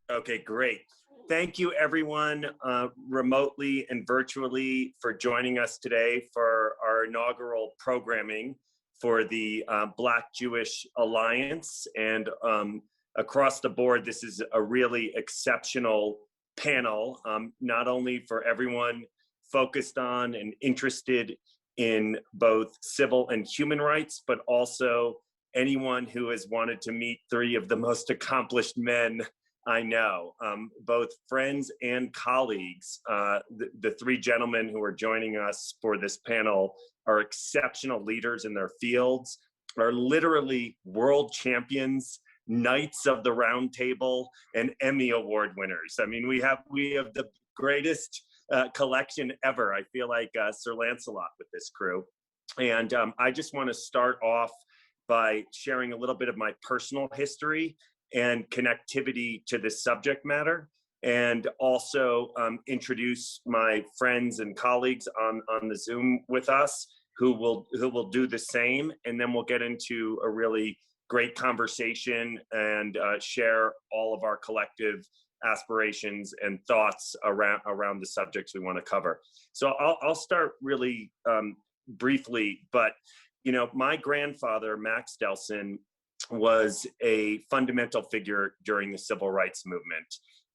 Okay, great. Thank you everyone remotely and virtually for joining us today for our inaugural programming for the Black Jewish Alliance. And across the board, this is a really exceptional panel, not only for everyone focused on and interested in both civil and human rights, but also anyone who has wanted to meet three of the most accomplished men I know, both friends and colleagues. The three gentlemen who are joining us for this panel are exceptional leaders in their fields, are literally world champions, Knights of the Round Table, and Emmy Award winners. I mean, we have the greatest collection ever. I feel like Sir Lancelot with this crew. And I just want to start off by sharing a little bit of my personal history and connectivity to this subject matter, and also introduce my friends and colleagues on the Zoom with us who will do the same, and then we'll get into a really great conversation and share all of our collective aspirations and thoughts around the subjects we want to cover. So I'll start really briefly, but my grandfather, Max Delson, was a fundamental figure during the civil rights movement.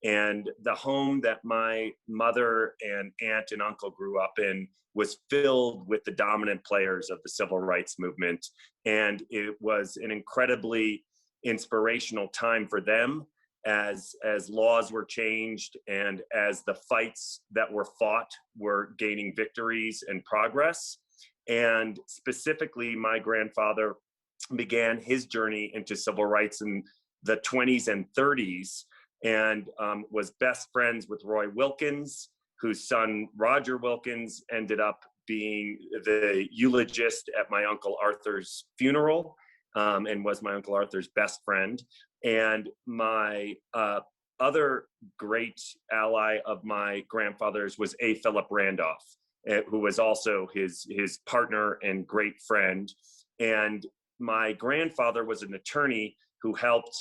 And the home that my mother and aunt and uncle grew up in was filled with the dominant players of the civil rights movement. And it was an incredibly inspirational time for them as laws were changed and as the fights that were fought were gaining victories and progress. And specifically, my grandfather began his journey into civil rights in the 20s and 30s, and was best friends with Roy Wilkins, whose son Roger Wilkins ended up being the eulogist at my Uncle Arthur's funeral, and was my Uncle Arthur's best friend. And my other great ally of my grandfather's was A. Philip Randolph, who was also his partner and great friend. And my grandfather was an attorney who helped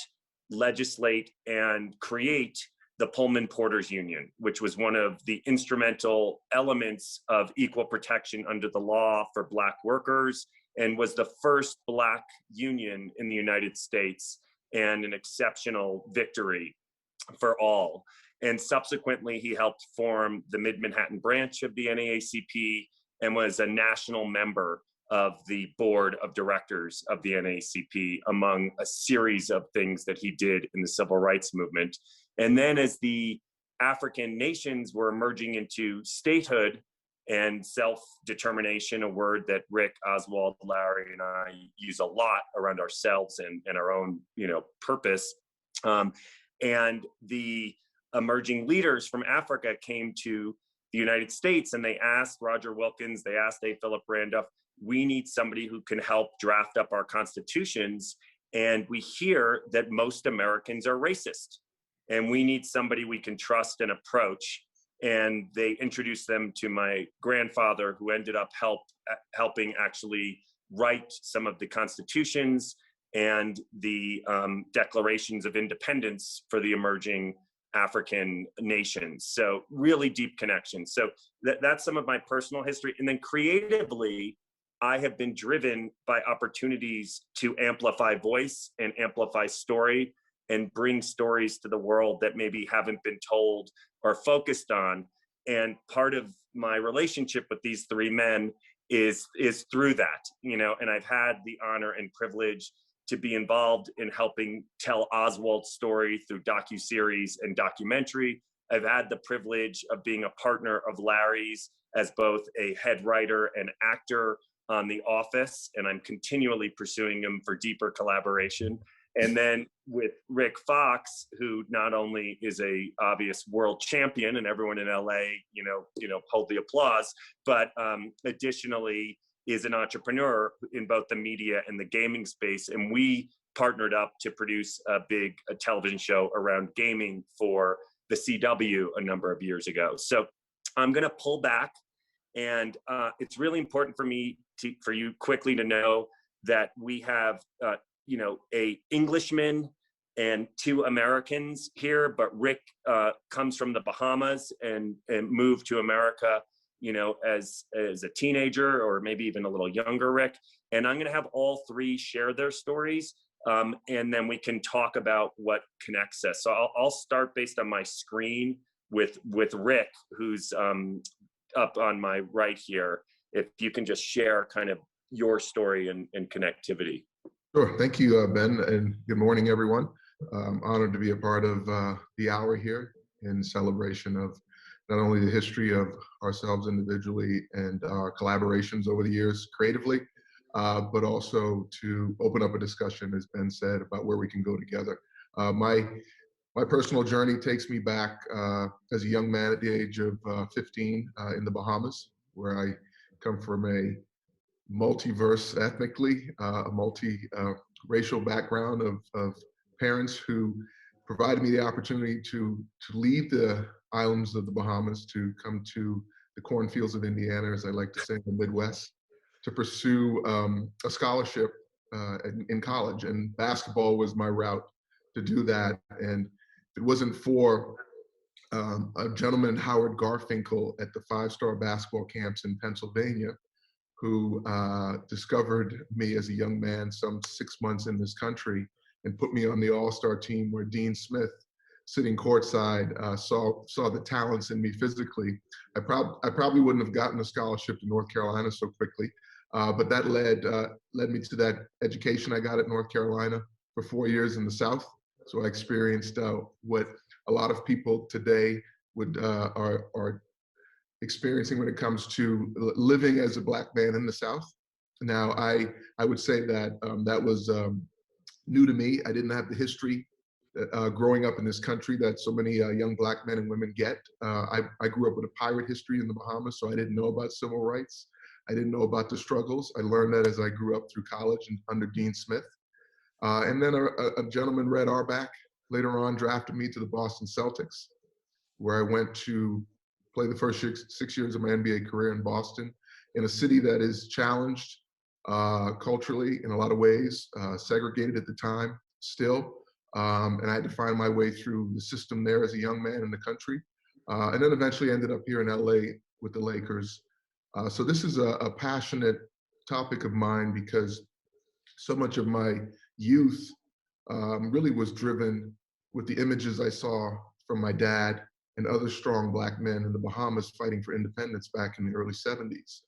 legislate and create the Pullman Porters Union, which was one of the instrumental elements of equal protection under the law for Black workers, and was the first Black union in the United States, and an exceptional victory for all. And subsequently, he helped form the Mid-Manhattan branch of the NAACP and was a national member of the board of directors of the NAACP, among a series of things that he did in the civil rights movement. And then as the African nations were emerging into statehood and self-determination, a word that Rick, Ozwald, Larry, and I use a lot around ourselves and our own purpose, and the emerging leaders from Africa came to the United States, and they asked Roger Wilkins, they asked A. Philip Randolph, we need somebody who can help draft up our constitutions. And we hear that most Americans are racist, and we need somebody we can trust and approach. And they introduced them to my grandfather, who ended up helping actually write some of the constitutions and the declarations of independence for the emerging African nations. So really deep connection. So that's some of my personal history. And then creatively, I have been driven by opportunities to amplify voice and amplify story and bring stories to the world that maybe haven't been told or focused on. And part of my relationship with these three men is through that, and I've had the honor and privilege to be involved in helping tell Oswald's story through docuseries and documentary. I've had the privilege of being a partner of Larry's as both a head writer and actor on The Office, and I'm continually pursuing him for deeper collaboration. And then with Rick Fox, who not only is a obvious world champion, and everyone in LA, hold the applause, but additionally is an entrepreneur in both the media and the gaming space. And we partnered up to produce a big television show around gaming for the CW a number of years ago. So I'm going to pull back, and it's really important for you quickly to know that we have a Englishman and 2 Americans here, but Rick comes from the Bahamas and moved to America, you know, as a teenager or maybe even a little younger Rick. And I'm gonna have all 3 share their stories, and then we can talk about what connects us. So I'll start based on my screen with Rick, who's up on my right here. If you can just share kind of your story and connectivity. Sure. Thank you, Ben, and good morning, everyone. I'm honored to be a part of the hour here in celebration of not only the history of ourselves individually and our collaborations over the years creatively, but also to open up a discussion, as Ben said, about where we can go together. My personal journey takes me back as a young man at the age of 15 in the Bahamas, where I come from a multiverse ethnically, a multi-racial background of parents who provided me the opportunity to leave the islands of the Bahamas to come to the cornfields of Indiana, as I like to say, in the Midwest, to pursue a scholarship in college. And basketball was my route to do that. And if it wasn't for a gentleman, Howard Garfinkel, at the 5-star basketball camps in Pennsylvania, who discovered me as a young man some 6 months in this country and put me on the all-star team, where Dean Smith, sitting courtside, saw the talents in me physically. I probably wouldn't have gotten a scholarship to North Carolina so quickly, but that led me to that education I got at North Carolina for 4 years in the South. So I experienced what a lot of people today are experiencing when it comes to living as a Black man in the South. Now, I would say that that was new to me. I didn't have the history growing up in this country that so many young Black men and women get. I grew up with a pirate history in the Bahamas, so I didn't know about civil rights. I didn't know about the struggles. I learned that as I grew up through college and under Dean Smith. And then a gentleman, Red Auerbach, later on drafted me to the Boston Celtics, where I went to play the first 6 years of my NBA career in Boston, in a city that is challenged culturally in a lot of ways, segregated at the time still. And I had to find my way through the system there as a young man in the country. And then eventually ended up here in LA with the Lakers. So this is a passionate topic of mine because so much of my youth really was driven with the images I saw from my dad and other strong Black men in the Bahamas fighting for independence back in the early 70s.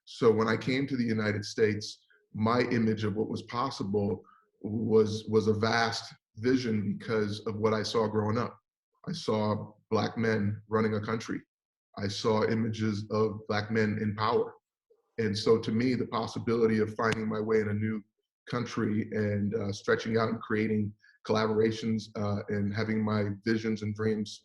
So when I came to the United States, my image of what was possible was a vast vision because of what I saw growing up. I saw Black men running a country. I saw images of Black men in power. And so to me, the possibility of finding my way in a new country and stretching out and creating collaborations and having my visions and dreams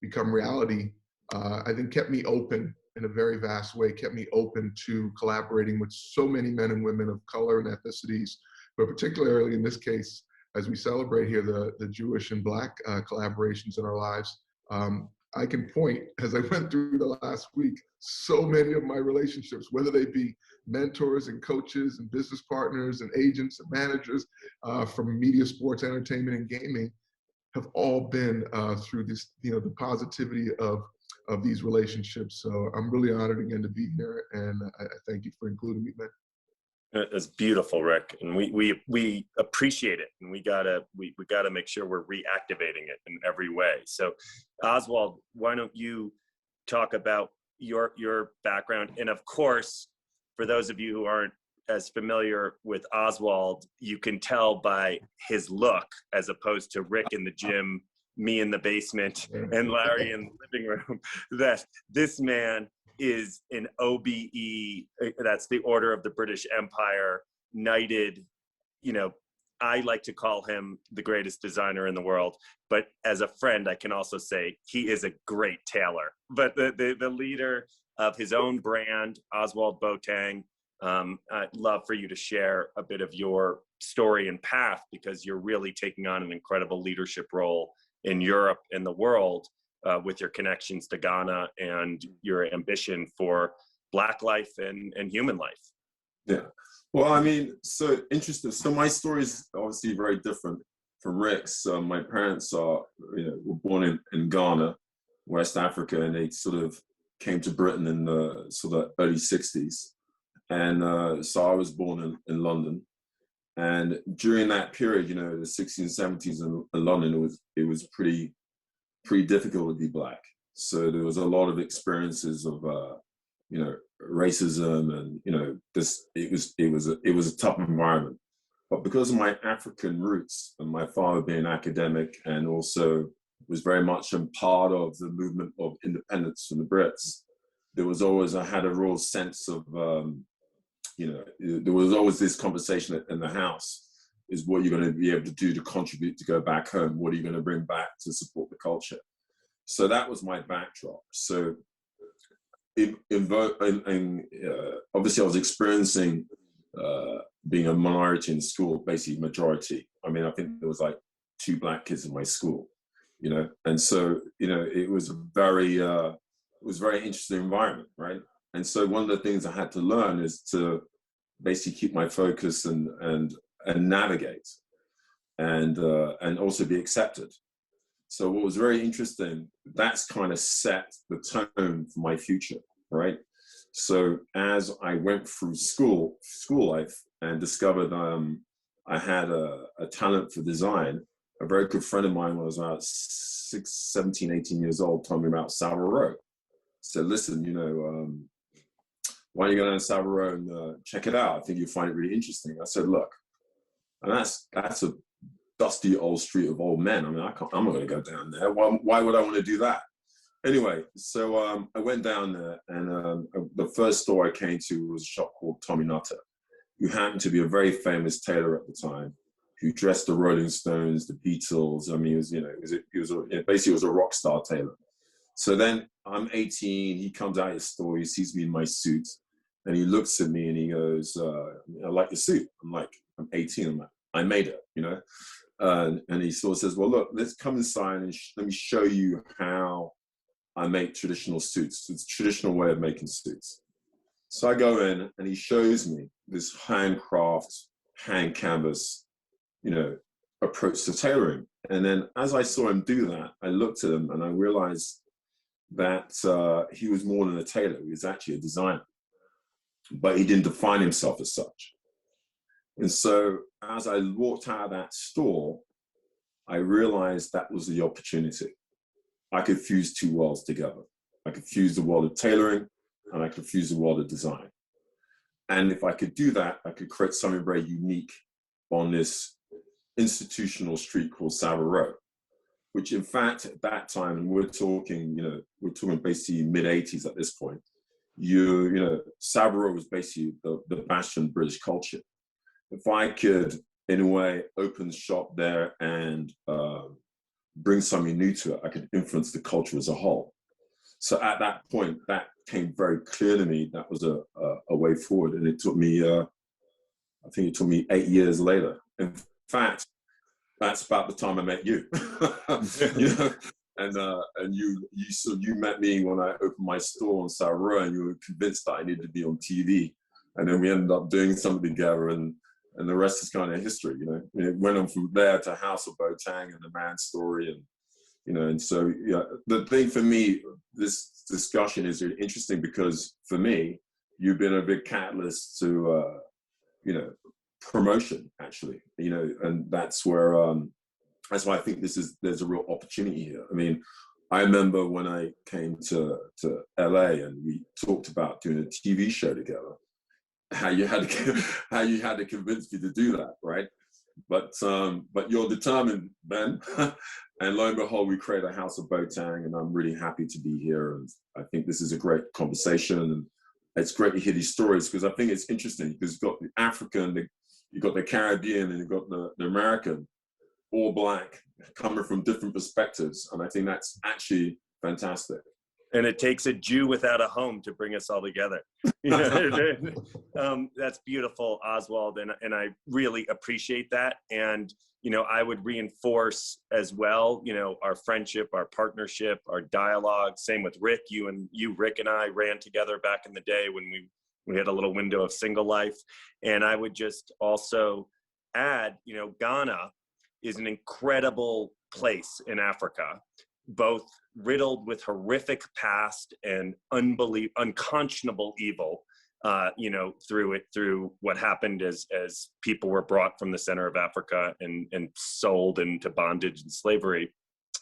become reality, I think kept me open in a very vast way, kept me open to collaborating with so many men and women of color and ethnicities, but particularly in this case, as we celebrate here, the Jewish and Black collaborations in our lives. I can point, as I went through the last week, so many of my relationships, whether they be mentors and coaches and business partners and agents and managers from media, sports, entertainment, and gaming, have all been through this, the positivity of these relationships. So I'm really honored again to be here, and I thank you for including me, man. It's beautiful, Rick, and we appreciate it, and we gotta make sure we're reactivating it in every way. So, Ozwald, why don't you talk about your background? And of course, for those of you who aren't as familiar with Ozwald, you can tell by his look, as opposed to Rick in the gym, me in the basement, and Larry in the living room, that this man is an OBE, that's the Order of the British Empire, knighted. I like to call him the greatest designer in the world, but as a friend, I can also say he is a great tailor. But the leader of his own brand, Ozwald Boateng, I'd love for you to share a bit of your story and path, because you're really taking on an incredible leadership role in Europe and the world with your connections to Ghana and your ambition for Black life and human life. Yeah. Well, I mean, so interesting. So my story is obviously very different for Rick's, my parents are, were born in Ghana, West Africa, and they sort of came to Britain in the sort of early 60s. And so I was born in London. And during that period, the 60s and 70s in London, it was pretty difficult to be Black. So there was a lot of experiences of, racism, and it was a tough environment. But because of my African roots and my father being an academic and also was very much a part of the movement of independence from the Brits, I had a real sense of, there was always this conversation in the house, is what you're going to be able to do to contribute to go back home? What are you going to bring back to support the culture? So that was my backdrop. So obviously I was experiencing being a minority in school, basically majority. I mean, I think there was like 2 Black kids in my school, and so, it was a very interesting environment, right? And so one of the things I had to learn is to basically keep my focus and navigate and also be accepted. So what was very interesting, that's kind of set the tone for my future, right? So as I went through school life and discovered I had a talent for design, a very good friend of mine was about 17, 18 years old, told me about Savile Row. Said, listen, why don't you go down to Savile Row and check it out? I think you'll find it really interesting. I said, look, and that's a dusty old street of old men. I mean, I'm not going to go down there. Why would I want to do that? Anyway, so I went down there, and the first store I came to was a shop called Tommy Nutter, who happened to be a very famous tailor at the time, who dressed the Rolling Stones, the Beatles. I mean, basically it was a rock star tailor. So then I'm 18, he comes out of his store, he sees me in my suit, and he looks at me and he goes, I like your suit. I'm 18, I'm like, I made it, and he sort of says, well, look, let's come inside and let me show you how I make traditional suits. It's a traditional way of making suits. So I go in and he shows me this handcraft, hand canvas, approach to tailoring. And then as I saw him do that, I looked at him and I realized that he was more than a tailor. He was actually a designer, but he didn't define himself as such. And so as I walked out of that store, I realized that was the opportunity. I could fuse 2 worlds together. I could fuse the world of tailoring and I could fuse the world of design. And if I could do that, I could create something very unique on this institutional street called Savile Row, which in fact at that time, and we're talking basically mid-80s at this point, Savile Row was basically the bastion of British culture. If I could, in a way, open the shop there and bring something new to it, I could influence the culture as a whole. So at that point, that came very clear to me. That was a way forward. And it took me, I think it took me 8 years later. In fact, that's about the time I met you. And you met me when I opened my store on Savile Row, and you were convinced that I needed to be on TV. And then we ended up doing something together, and the rest is kind of history. It went on from there to House of Boateng and the Man Story, and so the thing for me, this discussion is really interesting because for me, you've been a big catalyst to promotion, actually, and that's where that's why I think there's a real opportunity here. I mean, I remember when I came to LA and we talked about doing a TV show together, how you had to convince me to do that, right? But you're determined, Ben. And lo and behold, we create a House of Boateng, and I'm really happy to be here. And I think this is a great conversation, and it's great to hear these stories because I think it's interesting because you've got the African, you've got the Caribbean, and you've got the American, all Black, coming from different perspectives, and I think that's actually fantastic. And it takes a Jew without a home to bring us all together. That's beautiful, Ozwald, and I really appreciate that. And I would reinforce as well, our friendship, our partnership, our dialogue. Same with Rick. Rick and I ran together back in the day when we had a little window of single life. And I would just also add, Ghana is an incredible place in Africa, both riddled with horrific past and unconscionable evil, through what happened as people were brought from the center of Africa and sold into bondage and slavery.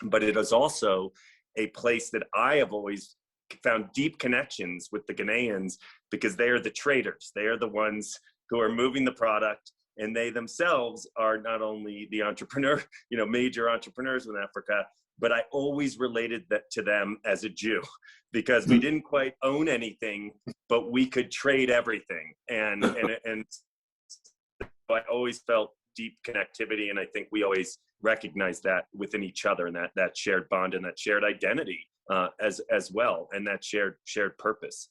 But it is also a place that I have always found deep connections with the Ghanaians, because they are the traders. They are the ones who are moving the product, and they themselves are not only the entrepreneur, major entrepreneurs in Africa, but I always related that to them as a Jew, because we didn't quite own anything, but we could trade everything. And I always felt deep connectivity, and I think we always recognized that within each other, and that shared bond and that shared identity as well, and that shared purpose.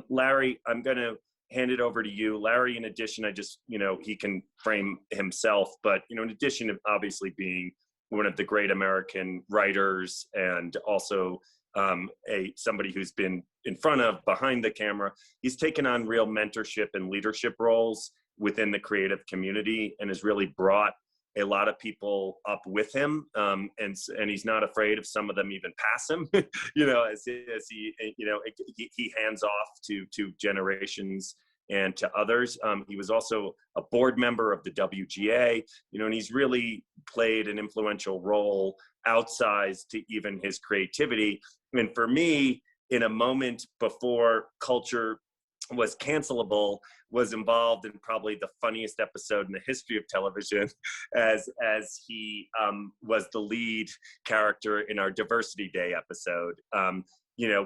Larry, I'm going to hand it over to you. Larry, in addition, he can frame himself, but, in addition to obviously being one of the great American writers, and also somebody who's been in front of, behind the camera, he's taken on real mentorship and leadership roles within the creative community, and has really brought a lot of people up with him, and he's not afraid of some of them even pass him, as he hands off to generations and to others. He was also a board member of the WGA, and he's really played an influential role outsized to even his creativity. And for me, in a moment before culture was cancelable, was involved in probably the funniest episode in the history of television, as he was the lead character in our Diversity Day episode,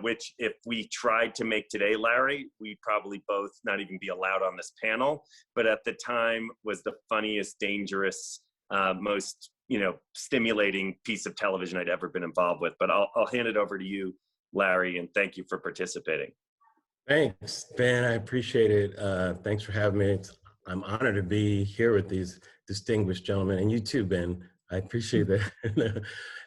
which if we tried to make today, Larry, we'd probably both not even be allowed on this panel, but at the time was the funniest, dangerous, most stimulating piece of television I'd ever been involved with. But I'll hand it over to you, Larry, and thank you for participating. Thanks, Ben. I appreciate it. Thanks for having me. I'm honored to be here with these distinguished gentlemen, and you too, Ben. I appreciate that.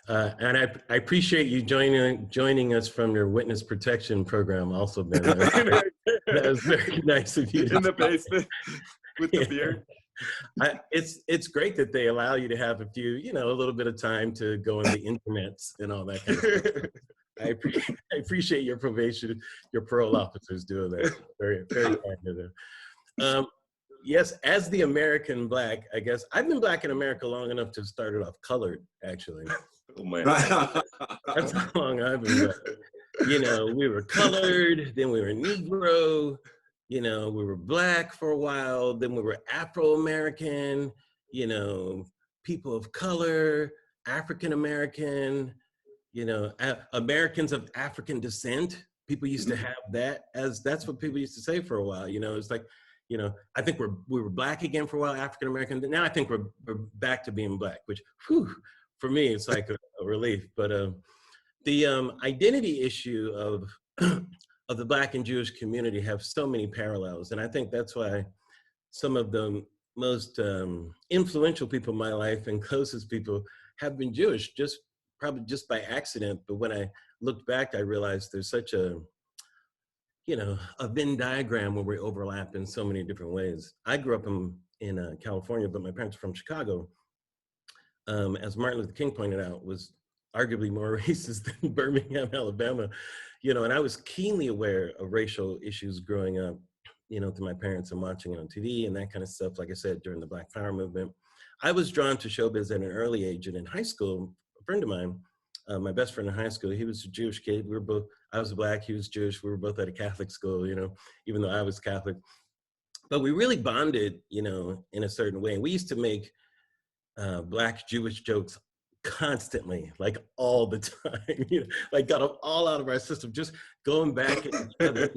And I appreciate you joining us from your witness protection program also, Ben. That was very nice of you. In the basement with the beard. It's great that they allow you to have a few, a little bit of time to go on the internet and all that kind of stuff. I appreciate your parole officers doing that. Very, very kind of them. Yes, as the American Black, I guess I've been Black in America long enough to have started off colored, actually. Oh man, that's how long I've been Black. We were colored, then we were Negro. We were Black for a while, then we were Afro-American. People of color, African American. Americans of African descent. People used to have that that's what people used to say for a while. It's like, I think we were Black again for a while, African American. Now I think we're back to being Black, which, for me, it's like a relief. But the identity issue of the Black and Jewish community have so many parallels, and I think that's why some of the most influential people in my life and closest people have been Jewish, probably just by accident. But when I looked back, I realized there's such a Venn diagram where we overlap in so many different ways. I grew up in California, but my parents are from Chicago. As Martin Luther King pointed out, was arguably more racist than Birmingham, Alabama. And I was keenly aware of racial issues growing up, through my parents and watching it on TV and that kind of stuff. Like I said, during the Black Power movement, I was drawn to showbiz at an early age. And in high school, a friend of mine, my best friend in high school, he was a Jewish kid. I was Black, he was Jewish. We were both at a Catholic school, even though I was Catholic. But we really bonded, in a certain way. And we used to make Black Jewish jokes constantly, like all the time, like got them all out of our system, just going back at each other.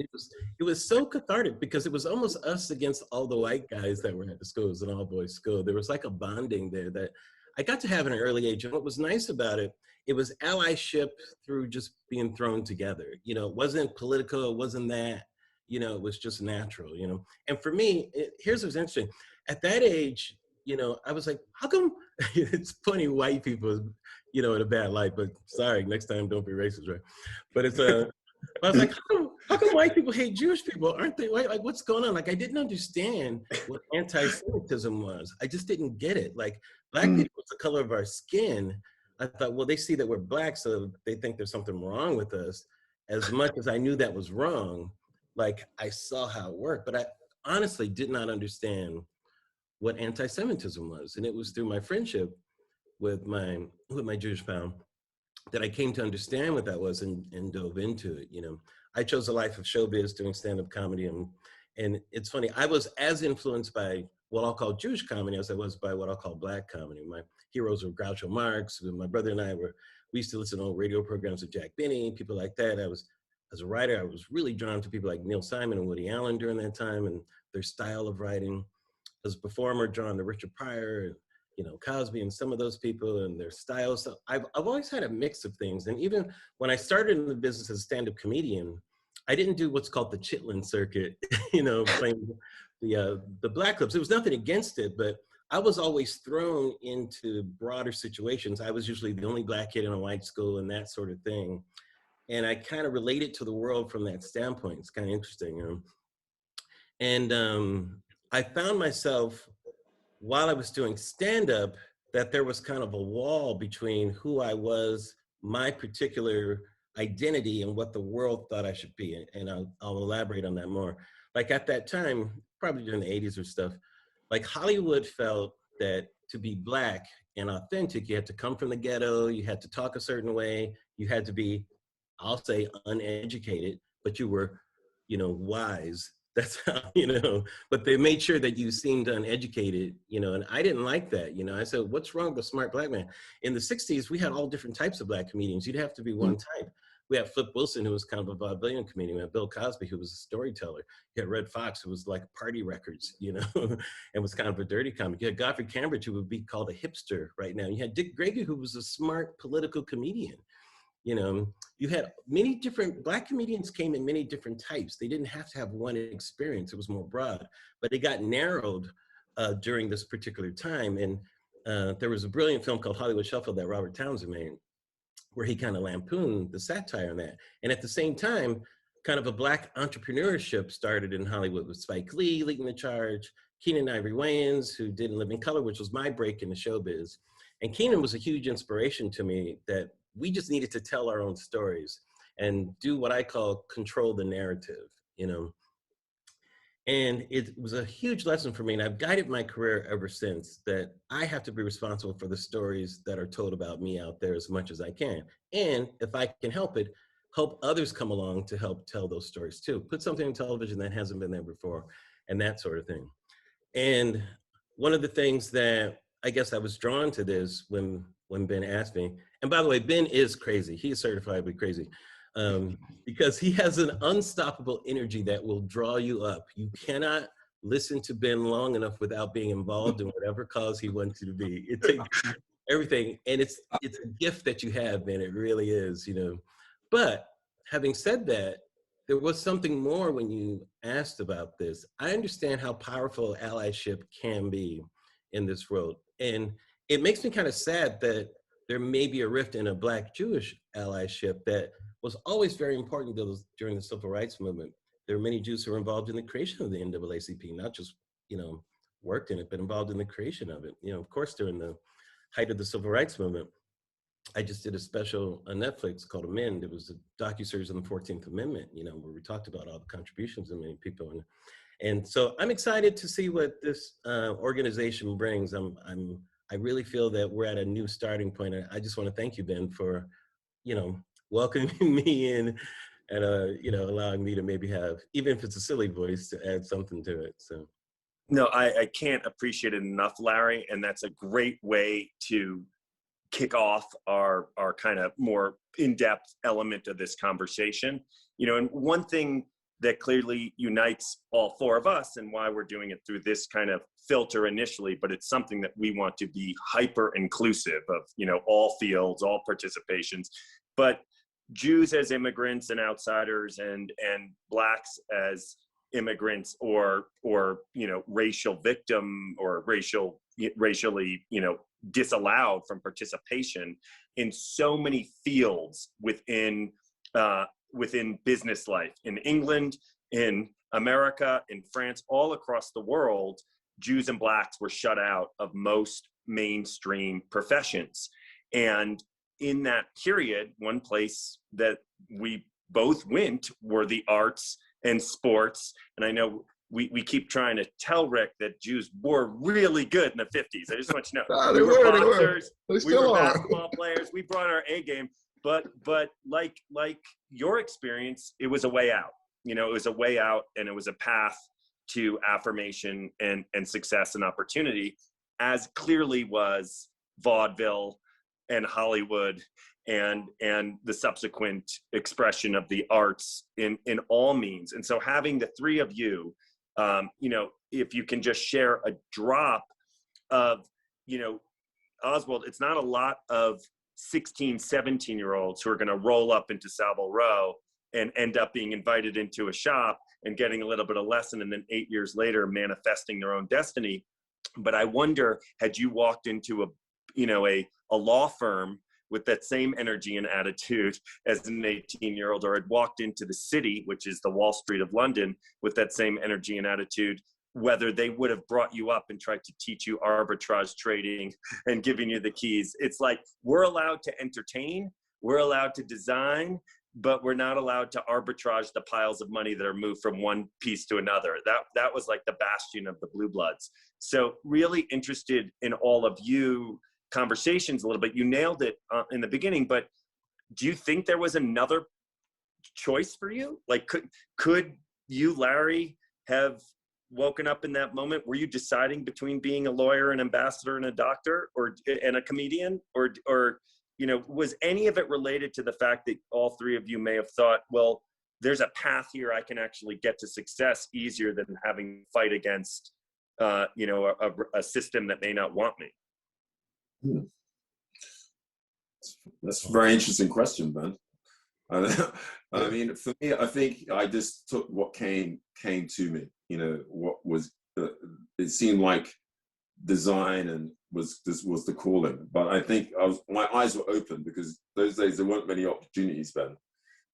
It was so cathartic because it was almost us against all the white guys that were at the school. It was an all-boys school. There was like a bonding there that I got to have at an early age. And what was nice about it, it was allyship through just being thrown together. It wasn't political, it wasn't that, it was just natural, And for me, here's what's interesting. At that age, I was like, how come, it's funny, white people, in a bad light, but sorry, next time don't be racist, right? But it's, I was like, how come white people hate Jewish people? Aren't they white? Like, what's going on? Like, I didn't understand what anti-Semitism was. I just didn't get it. Like, black people, it's the color of our skin. I thought, well, they see that we're black, so they think there's something wrong with us. As much as I knew that was wrong, like I saw how it worked, but I honestly did not understand what anti-Semitism was. And it was through my friendship with my Jewish pal that I came to understand what that was and dove into it. You know, I chose a life of showbiz, doing stand-up comedy, and it's funny, I was as influenced by what I'll call Jewish comedy as I was by what I'll call black comedy. My heroes were Groucho Marx. My brother and I we used to listen to old radio programs of Jack Benny, people like that. As a writer, I was really drawn to people like Neil Simon and Woody Allen during that time and their style of writing. As a performer, drawn to Richard Pryor, and, you know, Cosby and some of those people and their styles. So I've always had a mix of things. And even when I started in the business as a stand-up comedian, I didn't do what's called the Chitlin circuit, you know, playing the black clubs. There was nothing against it, but I was always thrown into broader situations. I was usually the only black kid in a white school and that sort of thing. And I kind of related to the world from that standpoint. It's kind of interesting. You know? And I found myself, while I was doing stand-up, that there was kind of a wall between who I was, my particular identity, and what the world thought I should be. And I'll elaborate on that more. Like at that time, probably during the 80s or stuff, like Hollywood felt that to be black and authentic, you had to come from the ghetto, you had to talk a certain way, you had to be, I'll say, uneducated, but you were, you know, wise. That's how, you know, but they made sure that you seemed uneducated, you know, and I didn't like that. You know, I said, what's wrong with a smart black man? In the 60s, we had all different types of black comedians. You'd have to be one type. We had Flip Wilson, who was kind of a vaudevillian comedian. We had Bill Cosby, who was a storyteller. You had Red Fox, who was like Party Records, you know, and was kind of a dirty comic. You had Godfrey Cambridge, who would be called a hipster right now. You had Dick Gregory, who was a smart political comedian. You know, you had many different, black comedians came in many different types. They didn't have to have one experience. It was more broad, but it got narrowed during this particular time. And there was a brilliant film called Hollywood Shuffle that Robert Townsend made, where he kind of lampooned the satire on that. And at the same time, kind of a black entrepreneurship started in Hollywood with Spike Lee leading the charge, Keenan Ivory Wayans, who did In Living Color, which was my break in the showbiz. And Keenan was a huge inspiration to me that we just needed to tell our own stories and do what I call control the narrative, you know. And it was a huge lesson for me, and I've guided my career ever since, that I have to be responsible for the stories that are told about me out there as much as I can. And if I can help it, help others come along to help tell those stories too. Put something on television that hasn't been there before, and that sort of thing. And one of the things that I guess I was drawn to this when Ben asked me, and by the way, Ben is crazy. He is certifiably crazy. Because he has an unstoppable energy that will draw you up. You cannot listen to Ben long enough without being involved in whatever cause he wants you to be. It takes everything, and it's a gift that you have, Ben. It really is, you know. But having said that, there was something more when you asked about this. I understand how powerful allyship can be in this world, and it makes me kind of sad that there may be a rift in a Black-Jewish allyship that was always very important during the Civil Rights Movement. There were many Jews who were involved in the creation of the NAACP, not just, you know, worked in it, but involved in the creation of it. You know, of course, during the height of the Civil Rights Movement, I just did a special on Netflix called Amend. It was a docuseries on the 14th Amendment, you know, where we talked about all the contributions of many people. And so I'm excited to see what this organization brings. I really feel that we're at a new starting point. I just want to thank you, Ben, for, you know, welcoming me in and, you know, allowing me to maybe have, even if it's a silly voice, to add something to it, so. No, I can't appreciate it enough, Larry, and that's a great way to kick off our kind of more in-depth element of this conversation. You know, and one thing that clearly unites all four of us and why we're doing it through this kind of filter initially, but it's something that we want to be hyper inclusive of, you know, all fields, all participations, but Jews as immigrants and outsiders and Blacks as immigrants or you know, racial victim or racially, you know, disallowed from participation in so many fields within business life in England, in America, in France, all across the world. Jews and Blacks were shut out of most mainstream professions. And in that period, one place that we both went were the arts and sports. And I know we keep trying to tell Rick that Jews were really good in the 50s. I just want you to know, They we were were. boxers, They we still were are. basketball players, we brought our A game. But like your experience, it was a way out. You know, it was a way out, and it was a path to affirmation and success and opportunity, as clearly was vaudeville and Hollywood and the subsequent expression of the arts in all means. And so having the three of you, you know, if you can just share a drop of, you know, Ozwald, it's not a lot of 16, 17-year-olds who are going to roll up into Savile Row and end up being invited into a shop and getting a little bit of lesson, and then 8 years later manifesting their own destiny. But I wonder, had you walked into a law firm with that same energy and attitude as an 18-year-old, or had walked into the city, which is the Wall Street of London, with that same energy and attitude, whether they would have brought you up and tried to teach you arbitrage trading and giving you the keys. It's like, we're allowed to entertain, we're allowed to design, but we're not allowed to arbitrage the piles of money that are moved from one piece to another. That was like the bastion of the Blue Bloods. So really interested in all of you conversations a little bit. You nailed it in the beginning, but do you think there was another choice for you? Like, could you, Larry, have woken up in that moment? Were you deciding between being a lawyer, an ambassador, and a doctor, and a comedian, or you know, was any of it related to the fact that all three of you may have thought, well, there's a path here, I can actually get to success easier than having to fight against, you know, a system that may not want me? That's a very interesting question, Ben. I mean, for me, I think I just took what came to me. You know, what was it seemed like design and this was the calling. But I think my eyes were open, because those days there weren't many opportunities, Ben,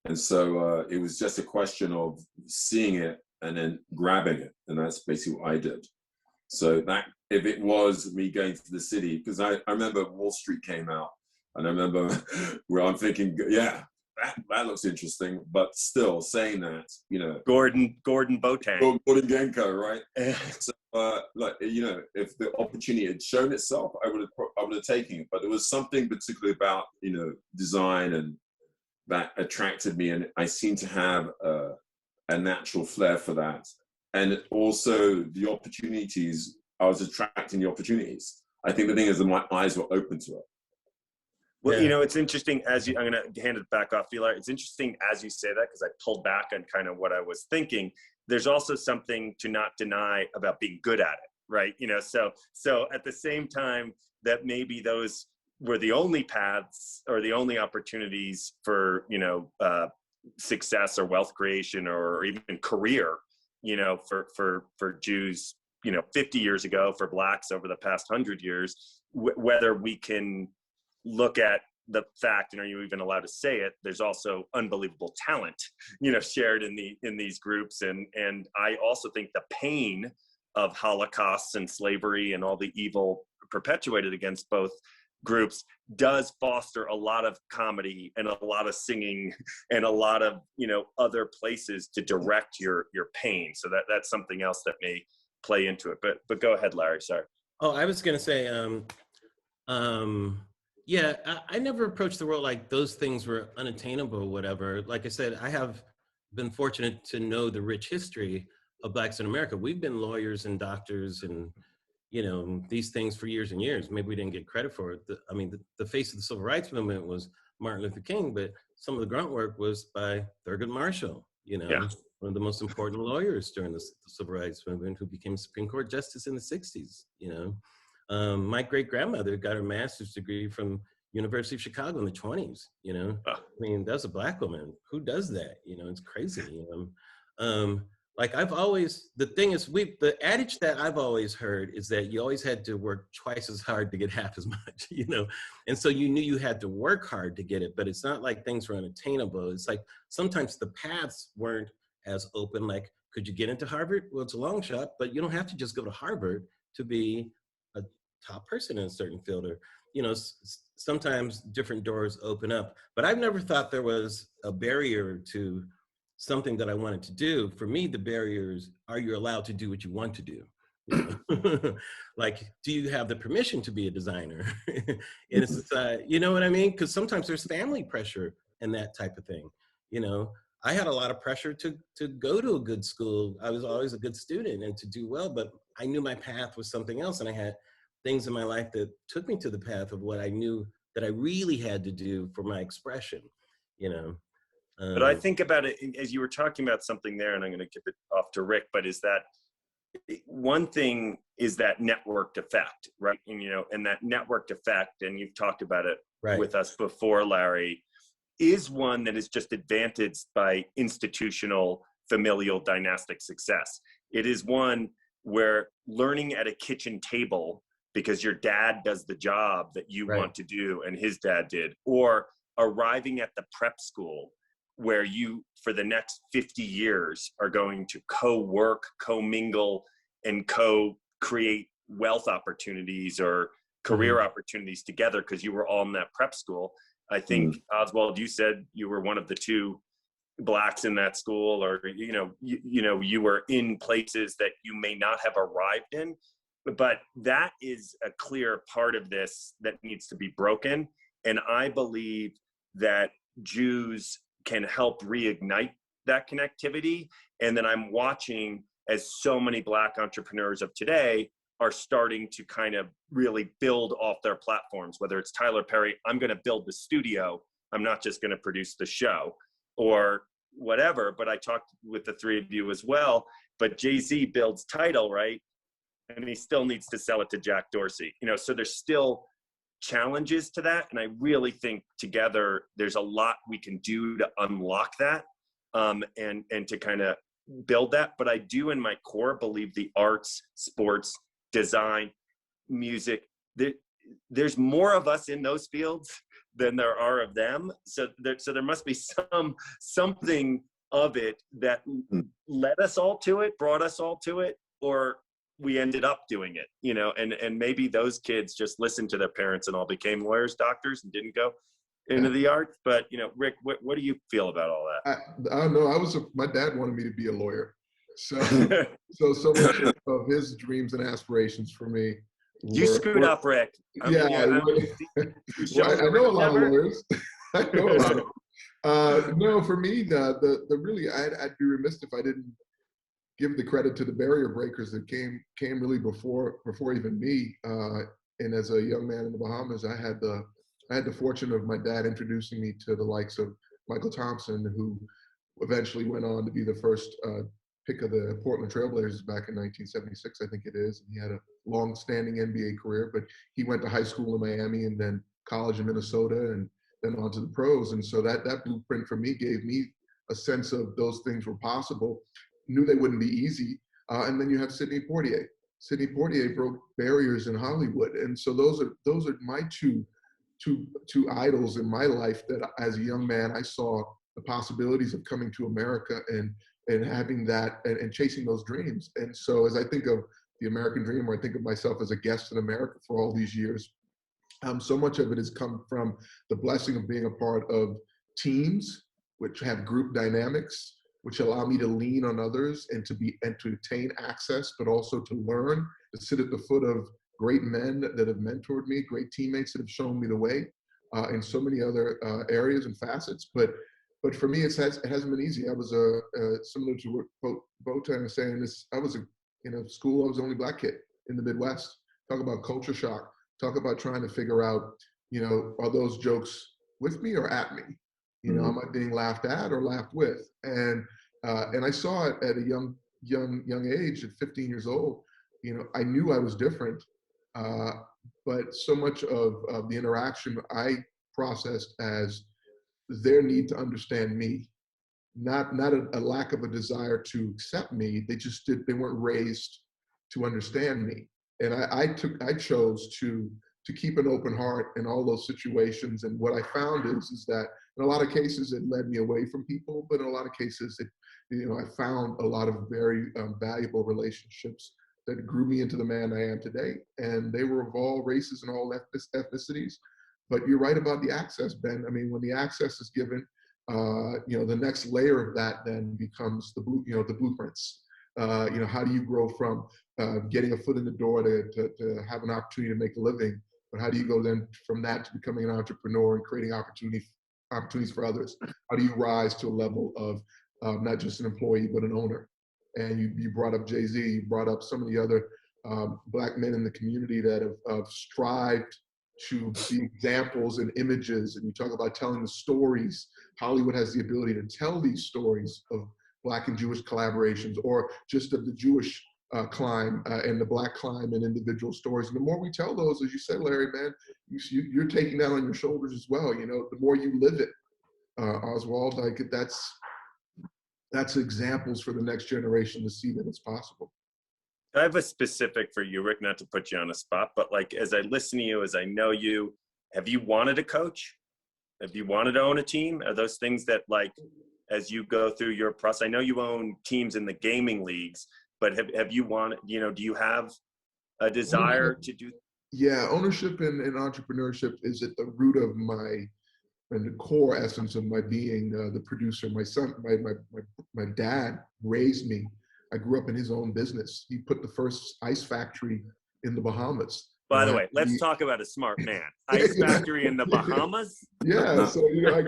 and so it was just a question of seeing it and then grabbing it, and that's basically what I did. So that, if it was me going to the city, because I remember Wall Street came out, and I remember where I'm thinking, yeah, that looks interesting, but still saying that, you know, Gordon Boateng. Gordon Genko, right? So, like, you know, if the opportunity had shown itself, I would have taken it. But there was something particularly about, you know, design and that attracted me, and I seem to have a natural flair for that. And also the opportunities, I was attracting the opportunities. I think the thing is that my eyes were open to it. Well, Yeah. you know, it's interesting I'm going to hand it back off to you, Larry. It's interesting as you say that, because I pulled back on kind of what I was thinking. There's also something to not deny about being good at it, right? You know, so at the same time that maybe those were the only paths or the only opportunities for, you know, success or wealth creation or even career, you know, for Jews, you know, 50 years ago, for Blacks over the past 100 years, whether we can look at the fact, and are you even allowed to say it, there's also unbelievable talent, you know, shared in these groups. And I also think the pain of Holocausts and slavery and all the evil perpetuated against both groups does foster a lot of comedy and a lot of singing and a lot of, you know, other places to direct your pain. So that's something else that may play into it. But go ahead, Larry. Sorry. Oh, I was going to say, yeah, I never approached the world like those things were unattainable or whatever. Like I said, I have been fortunate to know the rich history of Blacks in America. We've been lawyers and doctors and, you know, these things for years and years. Maybe we didn't get credit for it. I mean, the face of the civil rights movement was Martin Luther King, but some of the grunt work was by Thurgood Marshall, you know, Yeah. one of the most important lawyers during the civil rights movement, who became Supreme Court justice in the 60s, you know. My great-grandmother got her master's degree from University of Chicago in the 20s, you know. I mean, that's a Black woman. Who does that? You know, it's crazy, you know. Like I've always, the thing is, the adage that I've always heard is that you always had to work twice as hard to get half as much, you know. And so you knew you had to work hard to get it, but it's not like things were unattainable. It's like sometimes the paths weren't as open. Like, could you get into Harvard? Well, it's a long shot, but you don't have to just go to Harvard to be top person in a certain field, or, you know, sometimes different doors open up. But I've never thought there was a barrier to something that I wanted to do. For me, the barriers are, you're allowed to do what you want to do. You know? Like, do you have the permission to be a designer in a society? You know what I mean? Because sometimes there's family pressure and that type of thing. You know, I had a lot of pressure to go to a good school. I was always a good student and to do well, but I knew my path was something else. And I had things in my life that took me to the path of what I knew that I really had to do for my expression, you know. But I think about it as you were talking about something there, and I'm going to give it off to Rick, but is that one thing is that networked effect, right? And, you know, and that networked effect, and you've talked about it with us before, Larry, is one that is just advantaged by institutional, familial, dynastic success. It is one where learning at a kitchen table because your dad does the job that you want to do and his dad did, or arriving at the prep school where you, for the next 50 years, are going to co-work, co-mingle, and co-create wealth opportunities or career opportunities together because you were all in that prep school. I think, Ozwald, you said you were one of the 2 Blacks in that school, or, you know, you were in places that you may not have arrived in, but that is a clear part of this that needs to be broken. And I believe that Jews can help reignite that connectivity. And then I'm watching as so many Black entrepreneurs of today are starting to kind of really build off their platforms, whether it's Tyler Perry, I'm going to build the studio, I'm not just going to produce the show, or whatever. But I talked with the 3 of you as well, but Jay-Z builds Tidal, right? And he still needs to sell it to Jack Dorsey, you know, so there's still challenges to that. And I really think together, there's a lot we can do to unlock that, and to kind of build that. But I do in my core believe the arts, sports, design, music, there's more of us in those fields than there are of them. So there must be something of it that led us all to it, brought us all to it, or we ended up doing it, you know, and maybe those kids just listened to their parents and all became lawyers, doctors, and didn't go into the arts. But, you know, Rick, what do you feel about all that? I don't know. My dad wanted me to be a lawyer. So much of his dreams and aspirations for me. You screwed up, Rick. I know a lot of lawyers. I know a lot of no, for me, the really, I'd be remiss if I didn't give the credit to the barrier breakers that came really before even me. And as a young man in the Bahamas, I had the fortune of my dad introducing me to the likes of Michael Thompson, who eventually went on to be the first pick of the Portland Trailblazers back in 1976, I think it is. And he had a long-standing NBA career, but he went to high school in Miami and then college in Minnesota and then on to the pros. And so that blueprint for me gave me a sense of those things were possible. Knew they wouldn't be easy. And then you have Sidney Poitier. Sidney Poitier broke barriers in Hollywood. And so those are my two idols in my life that as a young man, I saw the possibilities of coming to America and having that and chasing those dreams. And so as I think of the American dream, or I think of myself as a guest in America for all these years, so much of it has come from the blessing of being a part of teams which have group dynamics, which allow me to lean on others and to attain access, but also to learn, to sit at the foot of great men that have mentored me, great teammates that have shown me the way in so many other areas and facets. But for me, it hasn't been easy. I was similar to what Boateng was saying. I was in a school. I was the only Black kid in the Midwest. Talk about culture shock. Talk about trying to figure out, you know, are those jokes with me or at me? You know, am I being laughed at or laughed with? And I saw it at a young age, at 15 years old. You know, I knew I was different, but so much of the interaction I processed as their need to understand me, not a lack of a desire to accept me. They weren't raised to understand me. And I chose to keep an open heart in all those situations. And what I found is that in a lot of cases it led me away from people, but in a lot of cases I found a lot of very valuable relationships that grew me into the man I am today. And they were of all races and all ethnicities. But you're right about the access, Ben. I mean, when the access is given, the next layer of that then becomes the blueprints. How do you grow from getting a foot in the door to have an opportunity to make a living? But how do you go then from that to becoming an entrepreneur and creating opportunities for others? How do you rise to a level of not just an employee, but an owner? And you brought up Jay-Z, you brought up some of the other Black men in the community that have strived to be examples and images. And you talk about telling the stories. Hollywood has the ability to tell these stories of Black and Jewish collaborations, or just of the Jewish climb and the Black climb and individual stories. And the more we tell those, as you said, Larry, man, you're taking that on your shoulders as well. The more you live it, Ozwald, like that's examples for the next generation to see that it's possible. I have a specific for you, Rick, not to put you on a spot, but like, as I listen to you, as I know you, have you wanted to coach? Have you wanted to own a team? Are those things that, like, as you go through your process, I know you own teams in the gaming leagues, but have you wanted, do you have a desire to do? Yeah, ownership and entrepreneurship is at the root of and the core essence of my being. The producer, my son, my dad raised me. I grew up in his own business. He put the first ice factory in the Bahamas. By the way, let's talk about a smart man. Ice factory in the Bahamas? Yeah, so I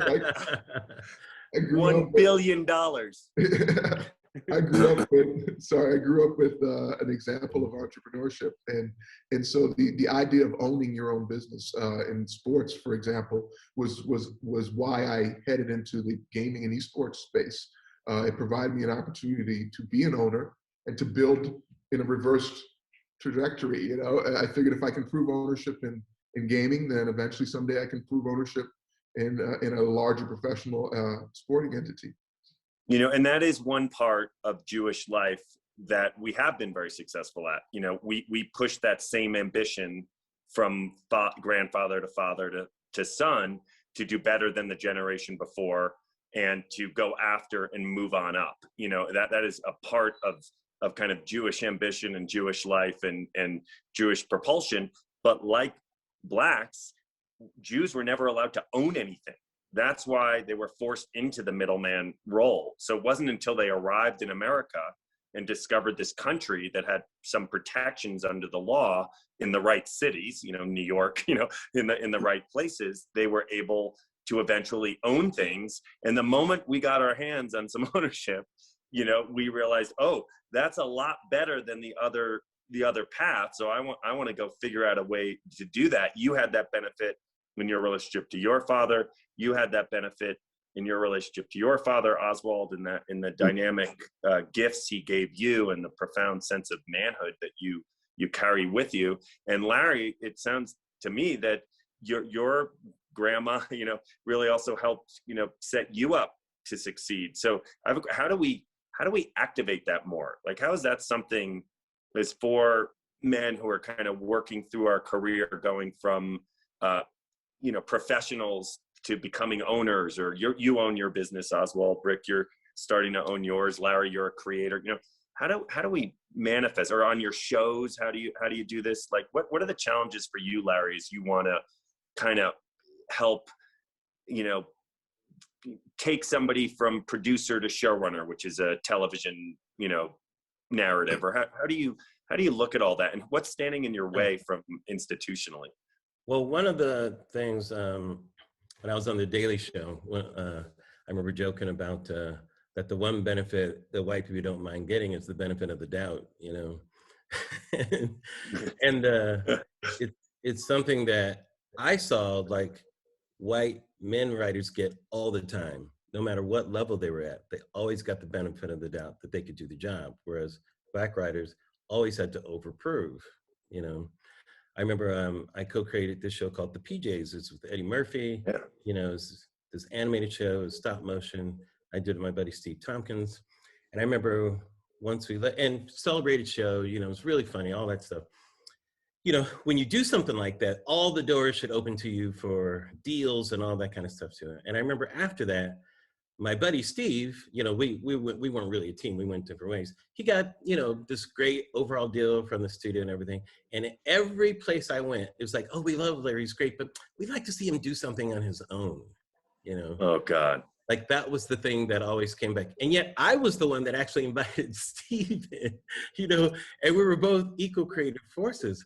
grew $1 billion. I grew up with an example of entrepreneurship, and so the idea of owning your own business in sports, for example, was why I headed into the gaming and esports space. It provided me an opportunity to be an owner and to build in a reversed trajectory. I figured if I can prove ownership in gaming, then eventually someday I can prove ownership in a larger professional sporting entity. And that is one part of Jewish life that we have been very successful at. We push that same ambition from grandfather to father to son to do better than the generation before, and to go after and move on up. That is a part of kind of Jewish ambition and Jewish life and Jewish propulsion. But like Blacks, Jews were never allowed to own anything. That's why they were forced into the middleman role. So it wasn't until they arrived in America and discovered this country that had some protections under the law in the right cities, New York, in the right places, they were able to eventually own things. And the moment we got our hands on some ownership, we realized, oh, that's a lot better than the other path. So I want to go figure out a way to do that. You had that benefit in your relationship to your father. You had that benefit in your relationship to your father, Ozwald, in the dynamic gifts he gave you and the profound sense of manhood that you carry with you. And Larry, it sounds to me that your grandma, really also helped, set you up to succeed. So how do we activate that more? Like, how is that something as for men who are kind of working through our career, going from, professionals to becoming owners, or you own your business, Ozwald, Rick, you're starting to own yours. Larry, you're a creator. How do we manifest, or on your shows, how do you do this? Like, what are the challenges for you, Larry, as you want to kind of help, take somebody from producer to showrunner, which is a television, narrative, or how do you look at all that, and what's standing in your way from institutionally? Well, one of the things, when I was on the Daily Show, I remember joking about that the one benefit that white people don't mind getting is the benefit of the doubt, and it's something that I saw, like, white men writers get all the time, no matter what level they were at. They always got the benefit of the doubt that they could do the job, whereas Black writers always had to overprove. I remember I co-created this show called The PJs. It's with Eddie Murphy. Yeah. It's this animated show, it was stop motion. I did it with my buddy Steve Tompkins. And I remember once and celebrated show, it was really funny, all that stuff. When you do something like that, all the doors should open to you for deals and all that kind of stuff too. And I remember after that, my buddy Steve, you know, we weren't really a team. We went different ways. He got, you know, this great overall deal from the studio and everything. And every place I went, it was like, oh, we love Larry, he's great, but we'd like to see him do something on his own, you know? Oh God. Like that was the thing that always came back. And yet I was the one that actually invited Steve in, you know, and we were both equal creative forces.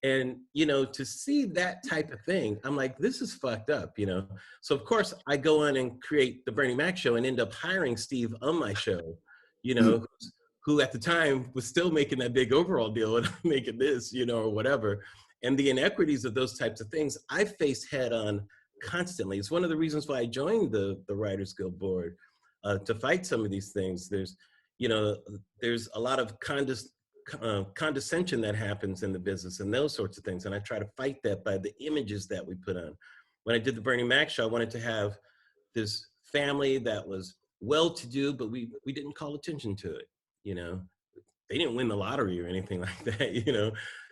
And, you know, to see that type of thing, I'm like, this is fucked up, you know? So of course I go on and create the Bernie Mac show and end up hiring Steve on my show, you know, who at the time was still making that big overall deal and I'm making this, you know, or whatever. And the inequities of those types of things I face head on constantly. It's one of the reasons why I joined the Writers Guild board, to fight some of these things. There's, you know, there's a lot of condescension that happens in the business and those sorts of things. And I try to fight that by the images that we put on. When I did the Bernie Mac show, I wanted to have this family that was well-to-do, but we didn't call attention to it. You know, they didn't win the lottery or anything like that. You know,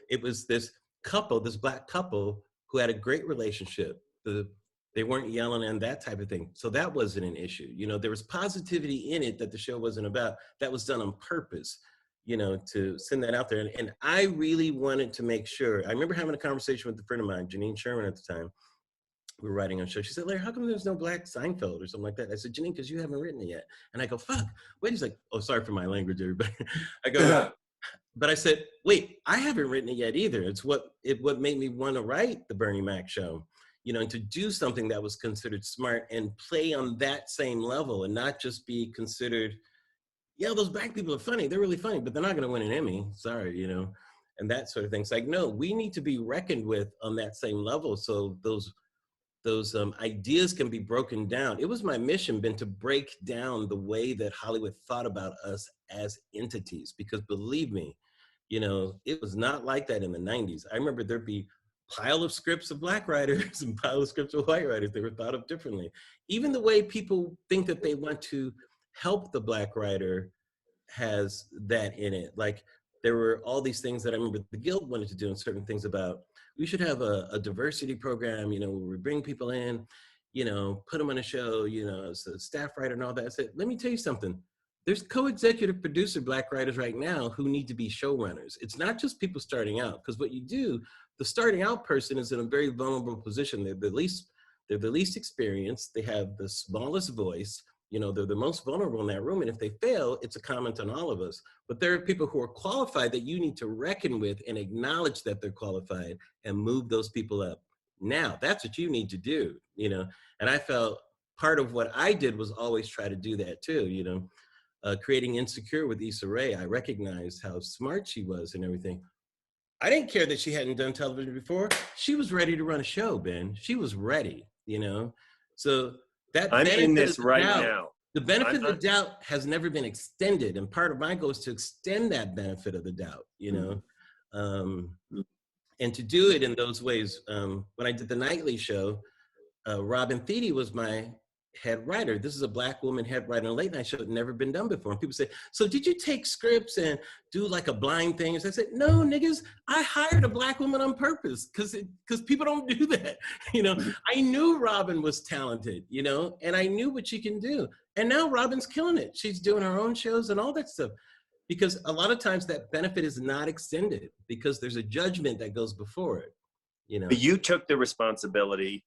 it was this couple, this Black couple who had a great relationship. They weren't yelling and that type of thing. So that wasn't an issue. You know, there was positivity in it that the show wasn't about. That was done on purpose, you know, to send that out there. And I really wanted to make sure. I remember having a conversation with a friend of mine, Janine Sherman at the time. We were writing on a show. She said, Larry, how come there's no Black Seinfeld or something like that? I said, Janine, because you haven't written it yet. And I go, fuck. Wait, he's like, oh, sorry for my language, everybody. I go, but I said, wait, I haven't written it yet either. It's what made me want to write the Bernie Mac show, you know, and to do something that was considered smart and play on that same level and not just be considered, yeah, those Black people are funny. They're really funny, but they're not going to win an Emmy. Sorry, you know, and that sort of thing. It's like, no, we need to be reckoned with on that same level. So those ideas can be broken down. It was my mission, Ben, to break down the way that Hollywood thought about us as entities, because believe me, you know, it was not like that in the 90s. I remember there'd be pile of scripts of Black writers and pile of scripts of white writers. They were thought of differently. Even the way people think that they want to help the Black writer has that in it. Like there were all these things that I remember the Guild wanted to do, and certain things about, we should have a diversity program, you know, where we bring people in, you know, put them on a show, you know, as a staff writer and all that. I said, let me tell you something. There's co-executive producer Black writers right now who need to be showrunners. It's not just people starting out, because what you do, the starting out person is in a very vulnerable position. They're the least experienced. They have the smallest voice. You know, they're the most vulnerable in that room. And if they fail, it's a comment on all of us. But there are people who are qualified that you need to reckon with and acknowledge that they're qualified and move those people up. Now, that's what you need to do, you know. And I felt part of what I did was always try to do that too, you know. Creating Insecure with Issa Rae, I recognized how smart she was and everything. I didn't care that she hadn't done television before. She was ready to run a show, Ben. She was ready, you know. So that I'm in this right now. The benefit of the doubt has never been extended. And part of my goal is to extend that benefit of the doubt, you know. And to do it in those ways. When I did the nightly show, Robin Thede was my head writer. This is a Black woman head writer on a late night show that had never been done before. And people say, so did you take scripts and do like a blind thing? And I said, no, niggas, I hired a Black woman on purpose because people don't do that. You know, I knew Robin was talented, you know, and I knew what she can do. And now Robin's killing it. She's doing her own shows and all that stuff. Because a lot of times that benefit is not extended because there's a judgment that goes before it, you know. But you took the responsibility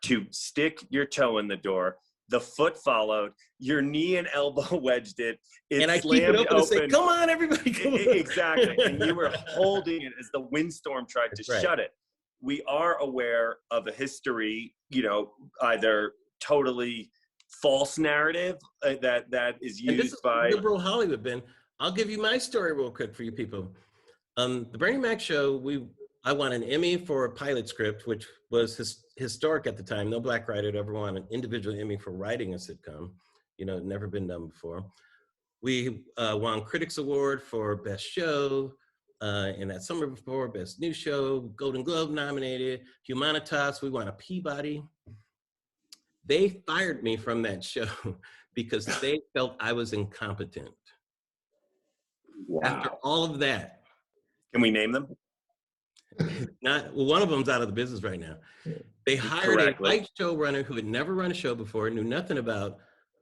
to stick your toe in the door. The foot followed. Your knee and elbow wedged it. And I keep it open and say, come on, everybody, come on. Exactly. And you were holding it as the windstorm tried to shut it. We are aware of a history, you know, either totally false narrative that is used by liberal Hollywood, Ben. I'll give you my story real quick for you people. The Bernie Mac show, I won an Emmy for a pilot script, which was historic at the time. No Black writer had ever won an individual Emmy for writing a sitcom. You know, never been done before. We won Critics Award for Best Show, and that summer before, Best New Show, Golden Globe nominated, Humanitas, we won a Peabody. They fired me from that show because they felt I was incompetent. Wow. After all of that. Can we name them? Not well, one of them's out of the business right now. They hired a white showrunner who had never run a show before, knew nothing about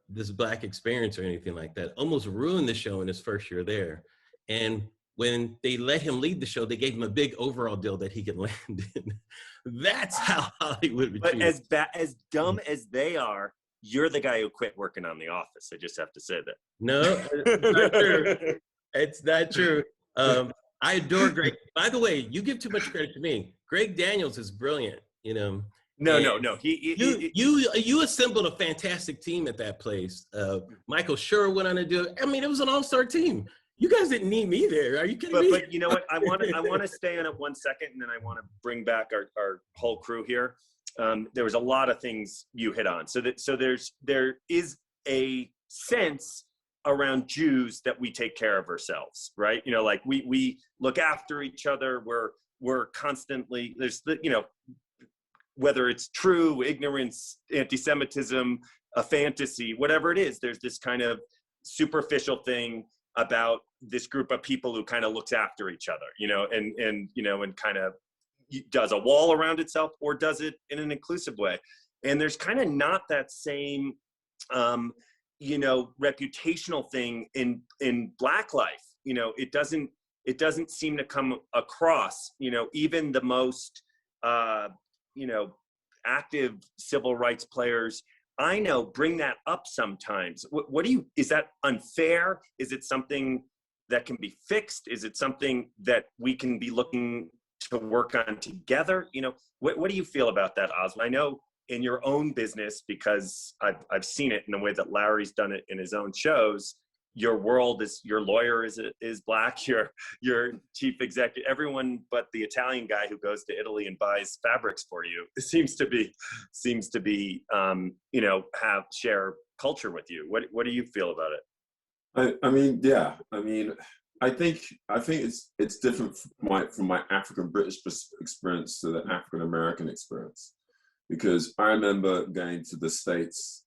this Black experience or anything like that, almost ruined the show in his first year there. And when they let him lead the show, they gave him a big overall deal that he could land in. That's how Hollywood would But choose. as dumb as they are, you're the guy who quit working on The Office. I just have to say that. No, it's not true. It's not true. I adore Greg. By the way, you give too much credit to me. Greg Daniels is brilliant, you know. No. You assembled a fantastic team at that place. Michael Schur went on to do it. I mean, it was an all-star team. You guys didn't need me there. Are you kidding me? But you know what? I want to stay on it 1 second, and then I want to bring back our whole crew here. There was a lot of things you hit on. So there is a sense around Jews that we take care of ourselves, right? You know, like we look after each other. We're constantly, there's the, you know, whether it's true, ignorance, anti-Semitism, a fantasy, whatever it is, there's this kind of superficial thing about this group of people who kind of looks after each other, you know, and you know, and kind of does a wall around itself or does it in an inclusive way. And there's kind of not that same, you know, reputational thing in Black life. You know, it doesn't seem to come across, you know, even the most, you know, active civil rights players I know bring that up sometimes. What do you, is that unfair? Is it something that can be fixed? Is it something that we can be looking to work on together? You know, what do you feel about that, Ozwald? I know in your own business, because I've seen it in the way that Larry's done it in his own shows, your world is, your lawyer is Black, your chief executive, everyone but the Italian guy who goes to Italy and buys fabrics for you seems to be, you know, share culture with you. What do you feel about it? I mean, yeah. I mean, I think it's different from my African British experience to the African American experience, because I remember going to the States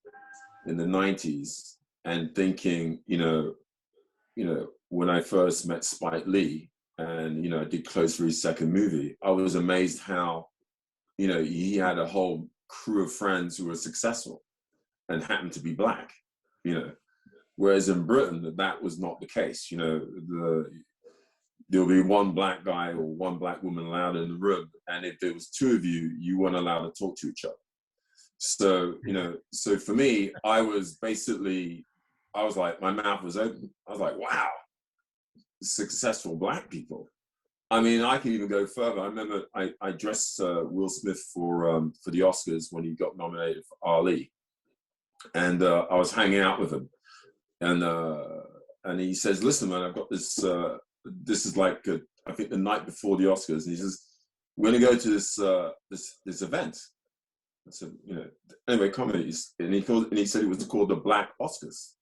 in the 90s and thinking, you know, when I first met Spike Lee and, you know, did close for his second movie, I was amazed how, you know, he had a whole crew of friends who were successful and happened to be Black, you know. Whereas in Britain, that was not the case. You know, there'll be one Black guy or one Black woman allowed in the room. And if there was two of you, you weren't allowed to talk to each other. So, you know, so for me, I was like, my mouth was open. I was like, wow, successful Black people. I mean, I can even go further. I remember I dressed Will Smith for the Oscars when he got nominated for Ali. And I was hanging out with him. And he says, listen, man, I've got this, this is like, I think the night before the Oscars. And he says, we're going to go to this event. I said, you know, anyway, comedies. And he said it was called the Black Oscars.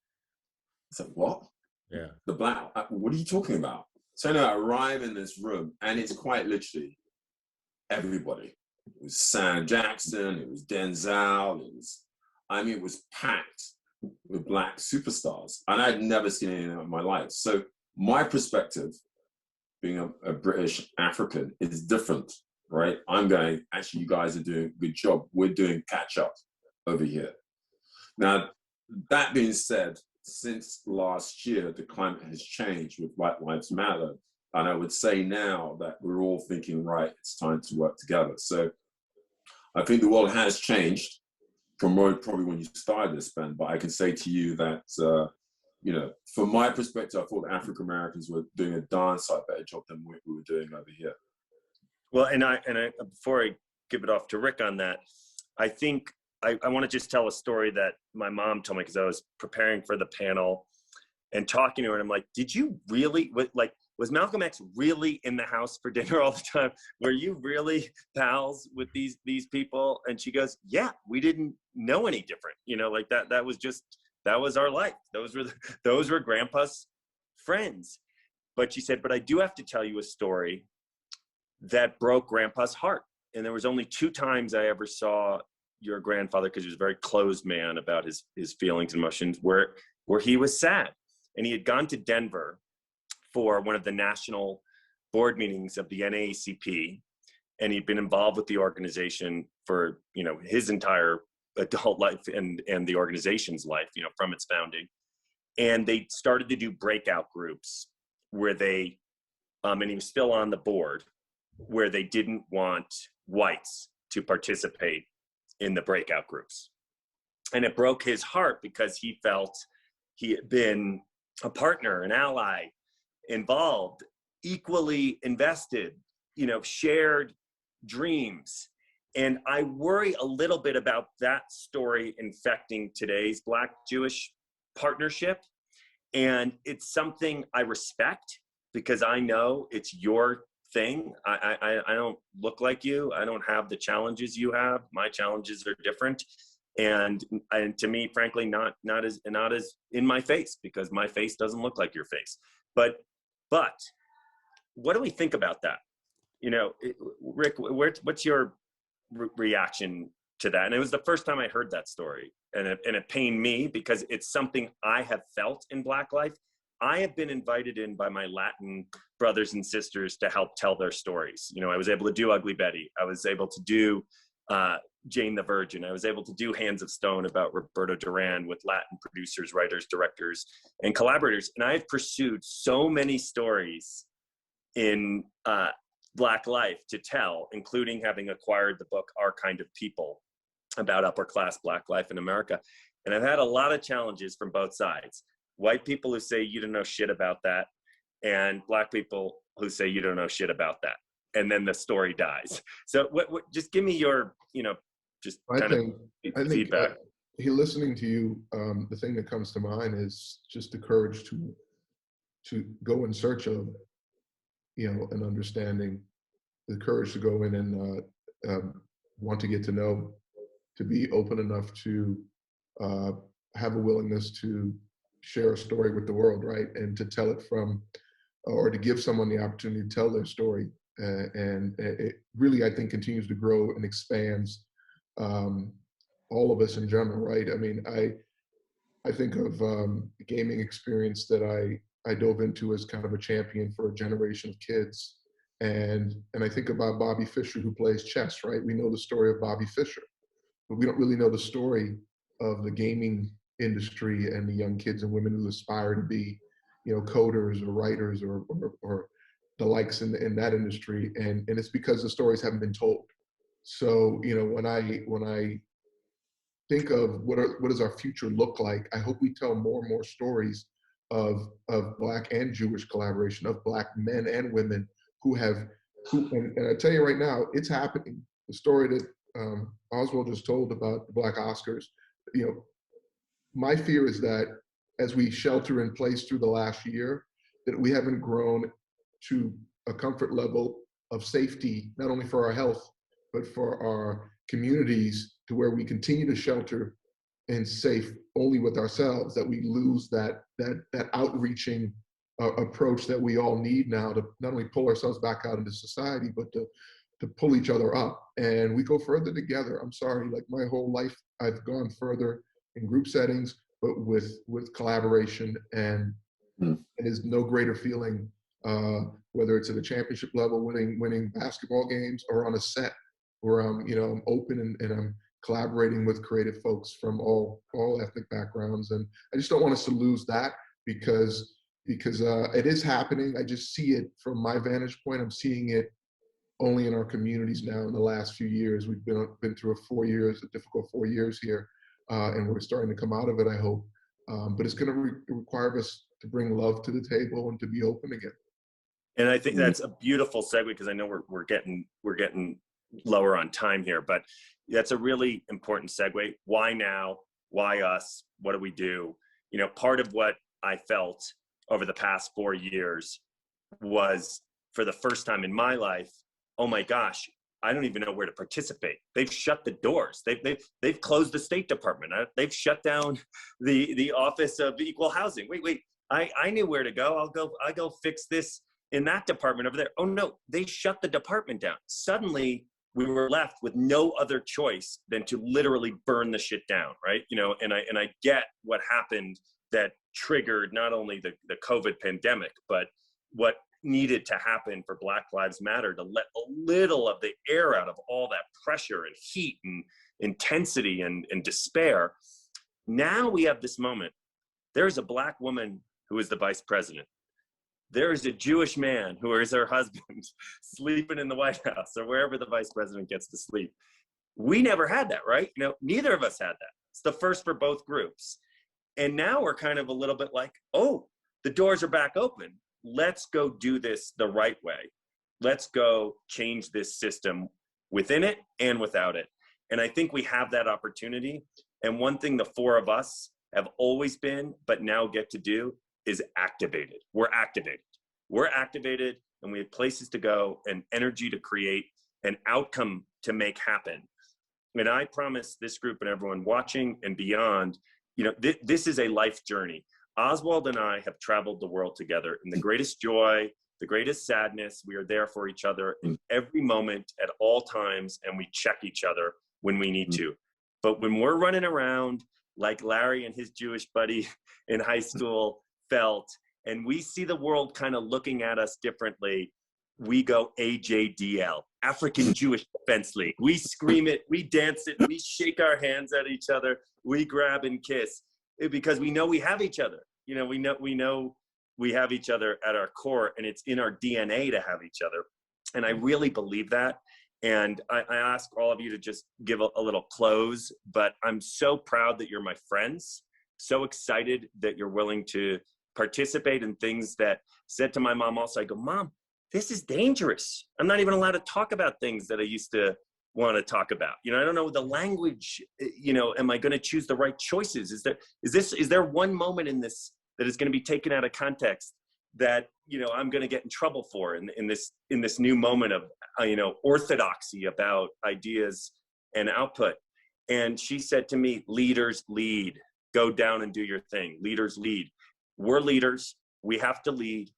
I said, what? Yeah. The Black, what are you talking about? So now I arrive in this room and it's quite literally everybody. It was Sam Jackson, it was Denzel, it was packed with Black superstars. And I'd never seen any of that in my life. So my perspective, being a British African, is different, right? I'm going, actually, you guys are doing a good job. We're doing catch up over here. Now, that being said, since last year, the climate has changed with Black Lives Matter. And I would say now that we're all thinking, right, it's time to work together. So I think the world has changed from probably when you started this, Ben, but I can say to you that, you know, from my perspective, I thought African Americans were doing a darn sight better job than we were doing over here. Well, and I before I give it off to Rick on that, I think I want to just tell a story that my mom told me, because I was preparing for the panel and talking to her, and I'm like, did you really, was Malcolm X really in the house for dinner all the time? Were you really pals with these people? And she goes, yeah, we didn't know any different. You know, like that was our life. Those were Grandpa's friends. But she said, but I do have to tell you a story that broke Grandpa's heart. And there was only 2 times I ever saw your grandfather, because he was a very closed man about his feelings and emotions, where he was sad. And he had gone to Denver for one of the national board meetings of the NAACP. and he'd been involved with the organization for, his entire adult life and the organization's life, from its founding. And they started to do breakout groups where they, and he was still on the board, where they didn't want whites to participate in the breakout groups. And it broke his heart because he felt he had been a partner, an ally, involved, equally invested, shared dreams. And I worry a little bit about that story infecting today's Black-Jewish partnership. And it's something I respect because I know it's your thing. I don't look like you. I don't have the challenges you have. My challenges are different. And to me, frankly, not as in my face, because my face doesn't look like your face. But what do we think about that? Rick, what's your reaction to that? And it was the first time I heard that story, and it pained me because it's something I have felt in Black life. I have been invited in by my Latin brothers and sisters to help tell their stories. I was able to do Ugly Betty. I was able to do Jane the Virgin. I was able to do Hands of Stone about Roberto Duran with Latin producers, writers, directors, and collaborators. And I've pursued so many stories in Black life to tell, including having acquired the book Our Kind of People about upper class Black life in America. And I've had a lot of challenges from both sides. White people who say you don't know shit about that, and Black people who say you don't know shit about that. And then the story dies. So what just give me your, just kind of feedback. Listening to you, the thing that comes to mind is just the courage to go in search of, an understanding, the courage to go in and want to get to know, to be open enough to have a willingness to share a story with the world, right? And to tell it or to give someone the opportunity to tell their story. And it really, I think, continues to grow and expands all of us in general, right? I mean, I think of the gaming experience that I dove into as kind of a champion for a generation of kids. And I think about Bobby Fischer, who plays chess, right? We know the story of Bobby Fischer, but we don't really know the story of the gaming industry and the young kids and women who aspire to be, coders or writers or the likes in that industry. And it's because the stories haven't been told. So, when I think of what does our future look like, I hope we tell more and more stories of Black and Jewish collaboration, of Black men and women who and I tell you right now, it's happening. The story that Ozwald just told about the Black Oscars, my fear is that as we shelter in place through the last year, that we haven't grown to a comfort level of safety, not only for our health, but for our communities, to where we continue to shelter and safe only with ourselves, that we lose that outreaching approach that we all need now to not only pull ourselves back out into society, but to pull each other up. And we go further together. I'm sorry, like my whole life, I've gone further in group settings, but with collaboration, and there's no greater feeling, whether it's at a championship level, winning basketball games, or on a set where I'm open and I'm collaborating with creative folks from all ethnic backgrounds. And I just don't want us to lose that because it is happening. I just see it from my vantage point. I'm seeing it only in our communities now in the last few years. We've been through a difficult 4 years here. And we're starting to come out of it, I hope. But it's going to require us to bring love to the table and to be open again. And I think that's a beautiful segue, because I know we're getting lower on time here, but that's a really important segue. Why now? Why us? What do we do? Part of what I felt over the past 4 years was, for the first time in my life, oh my gosh, I don't even know where to participate. They've shut the doors. They've closed the State Department. They've shut down the Office of Equal Housing. Wait, I knew where to go. I'll go fix this in that department over there. Oh no, they shut the department down. Suddenly we were left with no other choice than to literally burn the shit down, right? And I get what happened that triggered not only the COVID pandemic, but what needed to happen for Black Lives Matter to let a little of the air out of all that pressure and heat and intensity and despair. Now we have this moment. There's a Black woman who is the vice president. There is a Jewish man who is her husband sleeping in the White House or wherever the vice president gets to sleep. We never had that, right? You know, neither of us had that. It's the first for both groups. And now we're kind of a little bit like, oh, the doors are back open. Let's go do this the right way. Let's go change this system within it and without it. And I think we have that opportunity. And one thing the four of us have always been, but now get to do, is activated. We're activated. We're activated, and we have places to go and energy to create an outcome to make happen. And I promise this group and everyone watching and beyond, you know, this is a life journey. Ozwald and I have traveled the world together in the greatest joy, the greatest sadness. We are there for each other in every moment at all times, and we check each other when we need to. But when we're running around like Larry and his Jewish buddy in high school felt, and we see the world kind of looking at us differently, we go AJDL, African Jewish Defense League. We scream it, we dance it, we shake our hands at each other, we grab and kiss, because we know we have each other. You know, we know we have each other at our core, and it's in our DNA to have each other. And I really believe that. And I ask all of you to just give a little close, but I'm so proud that you're my friends, so excited that you're willing to participate in things that said to my mom also, I go, Mom, this is dangerous. I'm not even allowed to talk about things that I used to want to talk about. You know, I don't know the language, you know, am I going to choose the right choices? Is there one moment in this that is going to be taken out of context that, you know, I'm going to get in trouble for in this new moment of, you know, orthodoxy about ideas and output? And she said to me, leaders lead, go down and do your thing. Leaders lead. We're leaders. We have to lead,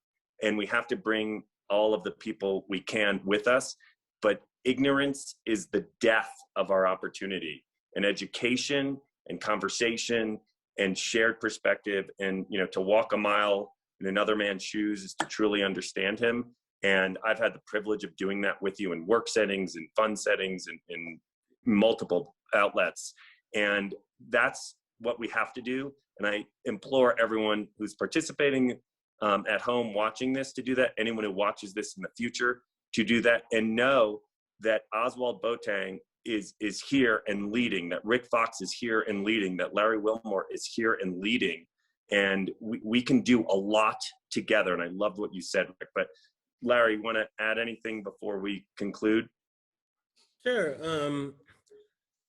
and we have to bring all of the people we can with us. But ignorance is the death of our opportunity. And education and conversation and shared perspective, and, you know, to walk a mile in another man's shoes is to truly understand him. And I've had the privilege of doing that with you in work settings and fun settings and in multiple outlets. And that's what we have to do. And I implore everyone who's participating at home watching this to do that. Anyone who watches this in the future to do that, and know that Ozwald Boateng is here and leading, that Rick Fox is here and leading, that Larry Wilmore is here and leading. And we can do a lot together. And I loved what you said, Rick. But Larry, you want to add anything before we conclude? Sure.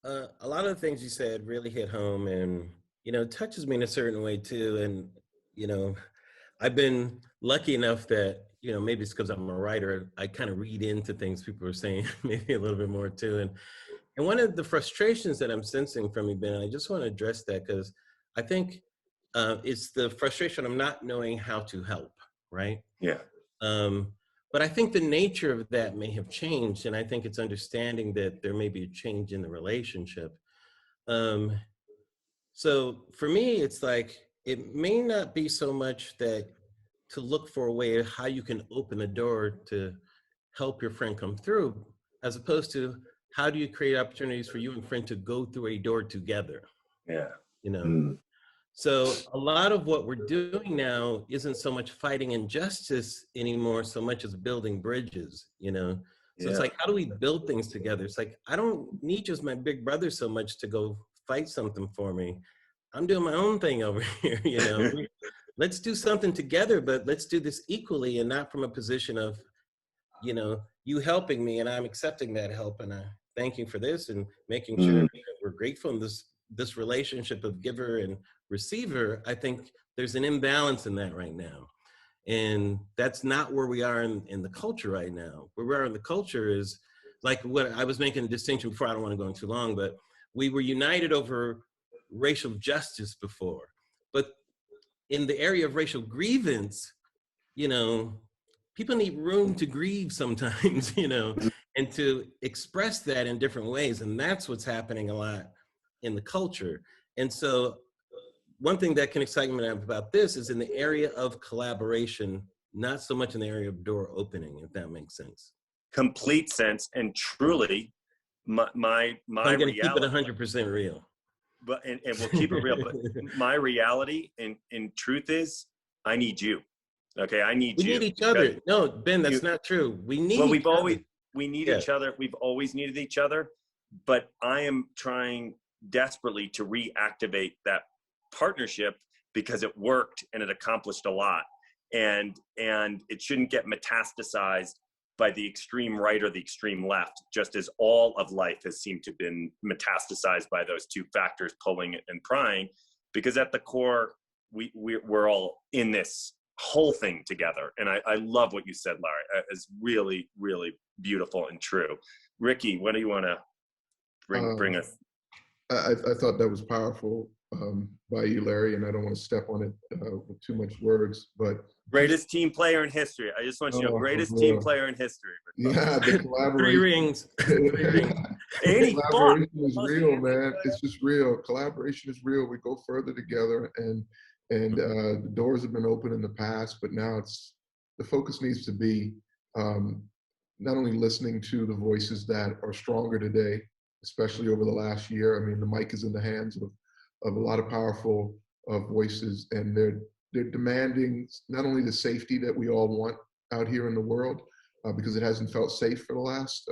A lot of the things you said really hit home, and, you know, it touches me in a certain way too. And, you know, I've been lucky enough that, you know, maybe it's because I'm a writer, I kind of read into things people are saying, maybe a little bit more too. And one of the frustrations that I'm sensing from you, Ben, I just want to address that, because I think it's the frustration of not knowing how to help, right? Yeah. But I think the nature of that may have changed, and I think it's understanding that there may be a change in the relationship. So for me, it's like, it may not be so much that to look for a way of how you can open the door to help your friend come through, as opposed to how do you create opportunities for you and friend to go through a door together? Yeah. You know? So a lot of what we're doing now isn't so much fighting injustice anymore, so much as building bridges, you know? So it's like, how do we build things together? It's like, I don't need just my big brother so much to go fight something for me. I'm doing my own thing over here, you know? Let's do something together, but let's do this equally and not from a position of, you know, you helping me and I'm accepting that help and I thank you for this and making sure that we're grateful in this relationship of giver and receiver. I think there's an imbalance in that right now. And that's not where we are in the culture right now. Where we are in the culture is like what I was making a distinction before, I don't want to go on too long, but we were united over racial justice before. But in the area of racial grievance, you know, people need room to grieve sometimes, you know, and to express that in different ways. And that's what's happening a lot in the culture. And so one thing that can excite me about this is in the area of collaboration not so much in the area of door opening, if that makes sense. Complete sense, and truly, my I'm going to keep it reality. 100% real. But and we'll keep it real. But my reality, in truth, is I need you. Okay, I need you. We need each other. No, Ben, that's not true. We need. Well, we need each other. We've always needed each other. But I am trying desperately to reactivate that partnership because it worked and it accomplished a lot. And it shouldn't get metastasized by the extreme right or the extreme left, just as all of life has seemed to have been metastasized by those two factors, pulling and prying, because at the core, we're all in this whole thing together. And I love what you said, Larry. It's really, really beautiful and true. Ricky, what do you want to bring us? I thought that was powerful by you, Larry, and I don't want to step on it with too much words, but greatest team player in history. I just want you to know, greatest team player in history. Yeah, the collaboration. 3 rings. 3 rings. Collaboration is real, man. It's just real. Collaboration is real. We go further together, and the doors have been open in the past, but now the focus needs to be not only listening to the voices that are stronger today, especially over the last year. I mean, the mic is in the hands of a lot of powerful voices, and they're demanding not only the safety that we all want out here in the world, because it hasn't felt safe for the last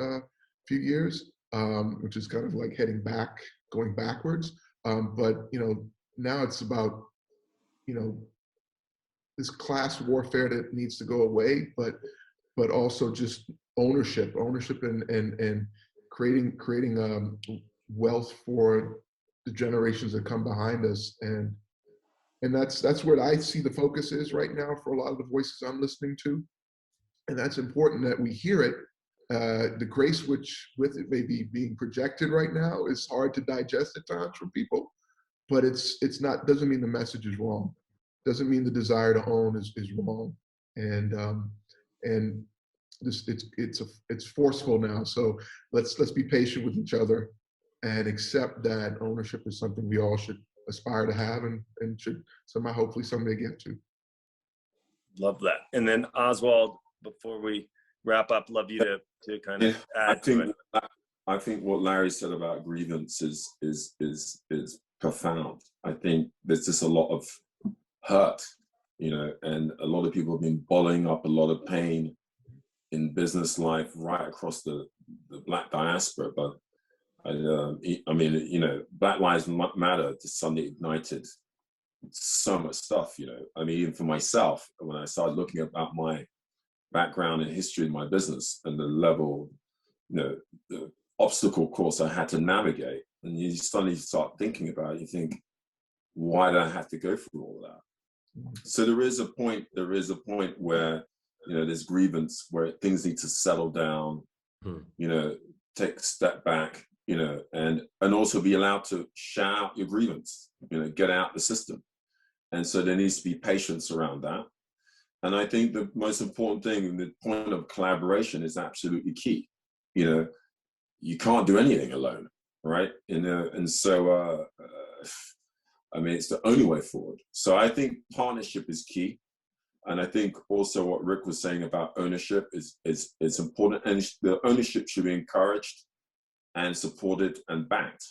few years, which is kind of like going backwards. But now it's about this class warfare that needs to go away, but also just ownership and creating wealth for the generations that come behind us, and that's where I see the focus is right now for a lot of the voices I'm listening to, and that's important that we hear it. The grace which with it may be being projected right now is hard to digest at times for people, but it's not, doesn't mean the message is wrong, doesn't mean the desire to own is wrong, and this it's forceful now. So let's be patient with each other and accept that ownership is something we all should aspire to have and should somehow hopefully someday get to. Love that. And then Ozwald, before we wrap up, love you to kind of add to it. I think what Larry said about grievance is profound. I think there's just a lot of hurt, and a lot of people have been bottling up a lot of pain in business life right across the Black diaspora. But I mean, Black Lives Matter just suddenly ignited so much stuff, I mean, even for myself, when I started looking about my background and history in my business and the level, the obstacle course I had to navigate, and you suddenly start thinking about it, you think, why did I have to go through all of that? So there is a point where, there's grievance, where things need to settle down, take a step back, and also be allowed to shout out your grievance, get out the system. And so there needs to be patience around that. And I think the most important thing, the point of collaboration is absolutely key. You can't do anything alone, right? And so, I mean, it's the only way forward. So I think partnership is key. And I think also what Rick was saying about ownership is important. And the ownership should be encouraged and supported and backed,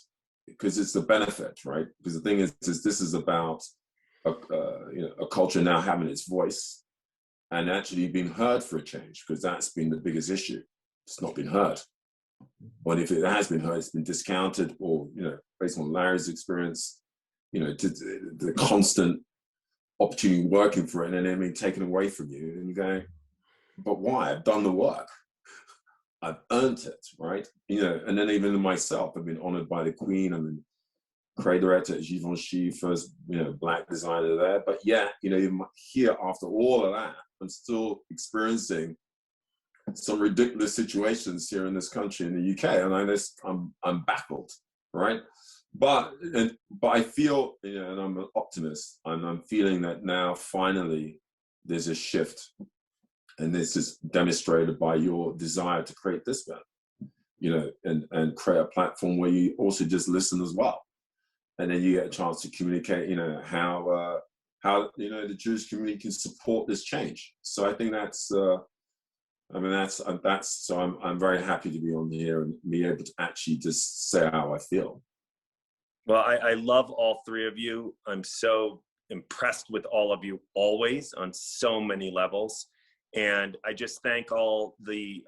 because it's the benefit, right? Because the thing is this is about a culture now having its voice and actually being heard for a change, because that's been the biggest issue. It's not been heard. But if it has been heard, it's been discounted, or, based on Larry's experience, the constant opportunity working for it, and then being taken away from you, and you go, but why? I've done the work. I've earned it, right? And then even myself, I've been honored by the Queen. I'm in creative director at Givenchy, first, Black designer there. But yeah, here after all of that, I'm still experiencing some ridiculous situations here in this country, in the UK, and I'm baffled, right? But I feel, and I'm an optimist, and I'm feeling that now finally there's a shift. And this is demonstrated by your desire to create this event, and create a platform where you also just listen as well. And then you get a chance to communicate, how how, you know, the Jewish community can support this change. So I think that's, I mean, that's, so I'm very happy to be on here and be able to actually just say how I feel. Well, I love all three of you. I'm so impressed with all of you always on so many levels. And I just thank all the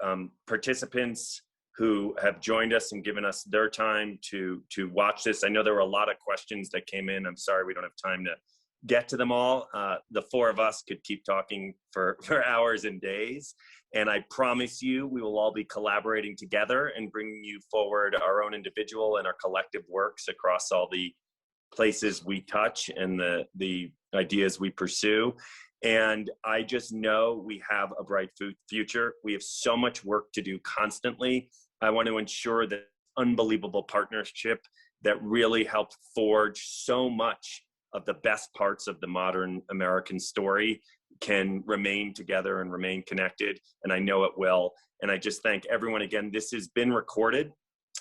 participants who have joined us and given us their time to watch this. I know there were a lot of questions that came in. I'm sorry we don't have time to get to them all. The four of us could keep talking for hours and days. And I promise you, we will all be collaborating together and bringing you forward our own individual and our collective works across all the places we touch and the ideas we pursue. And I just know we have a bright future. We have so much work to do constantly. I want to ensure that unbelievable partnership that really helped forge so much of the best parts of the modern American story can remain together and remain connected. And I know it will. And I just thank everyone again. This has been recorded,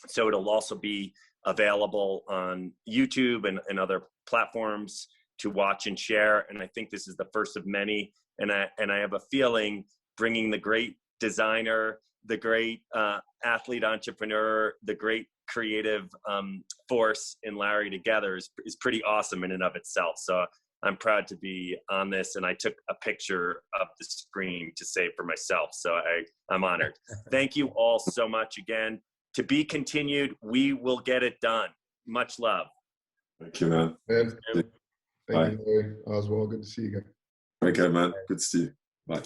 so it'll also be available on YouTube and other platforms to watch and share. And I think this is the first of many. And I have a feeling bringing the great designer, the great athlete entrepreneur, the great creative force in Larry together is pretty awesome in and of itself. So I'm proud to be on this, and I took a picture of the screen to save for myself. So I'm honored. Thank you all so much again. To be continued. We will get it done. Much love. Thank you, man. Thank Bye. you, Larry. Oswald, good to see you again. Okay, man. Good to see you. Bye.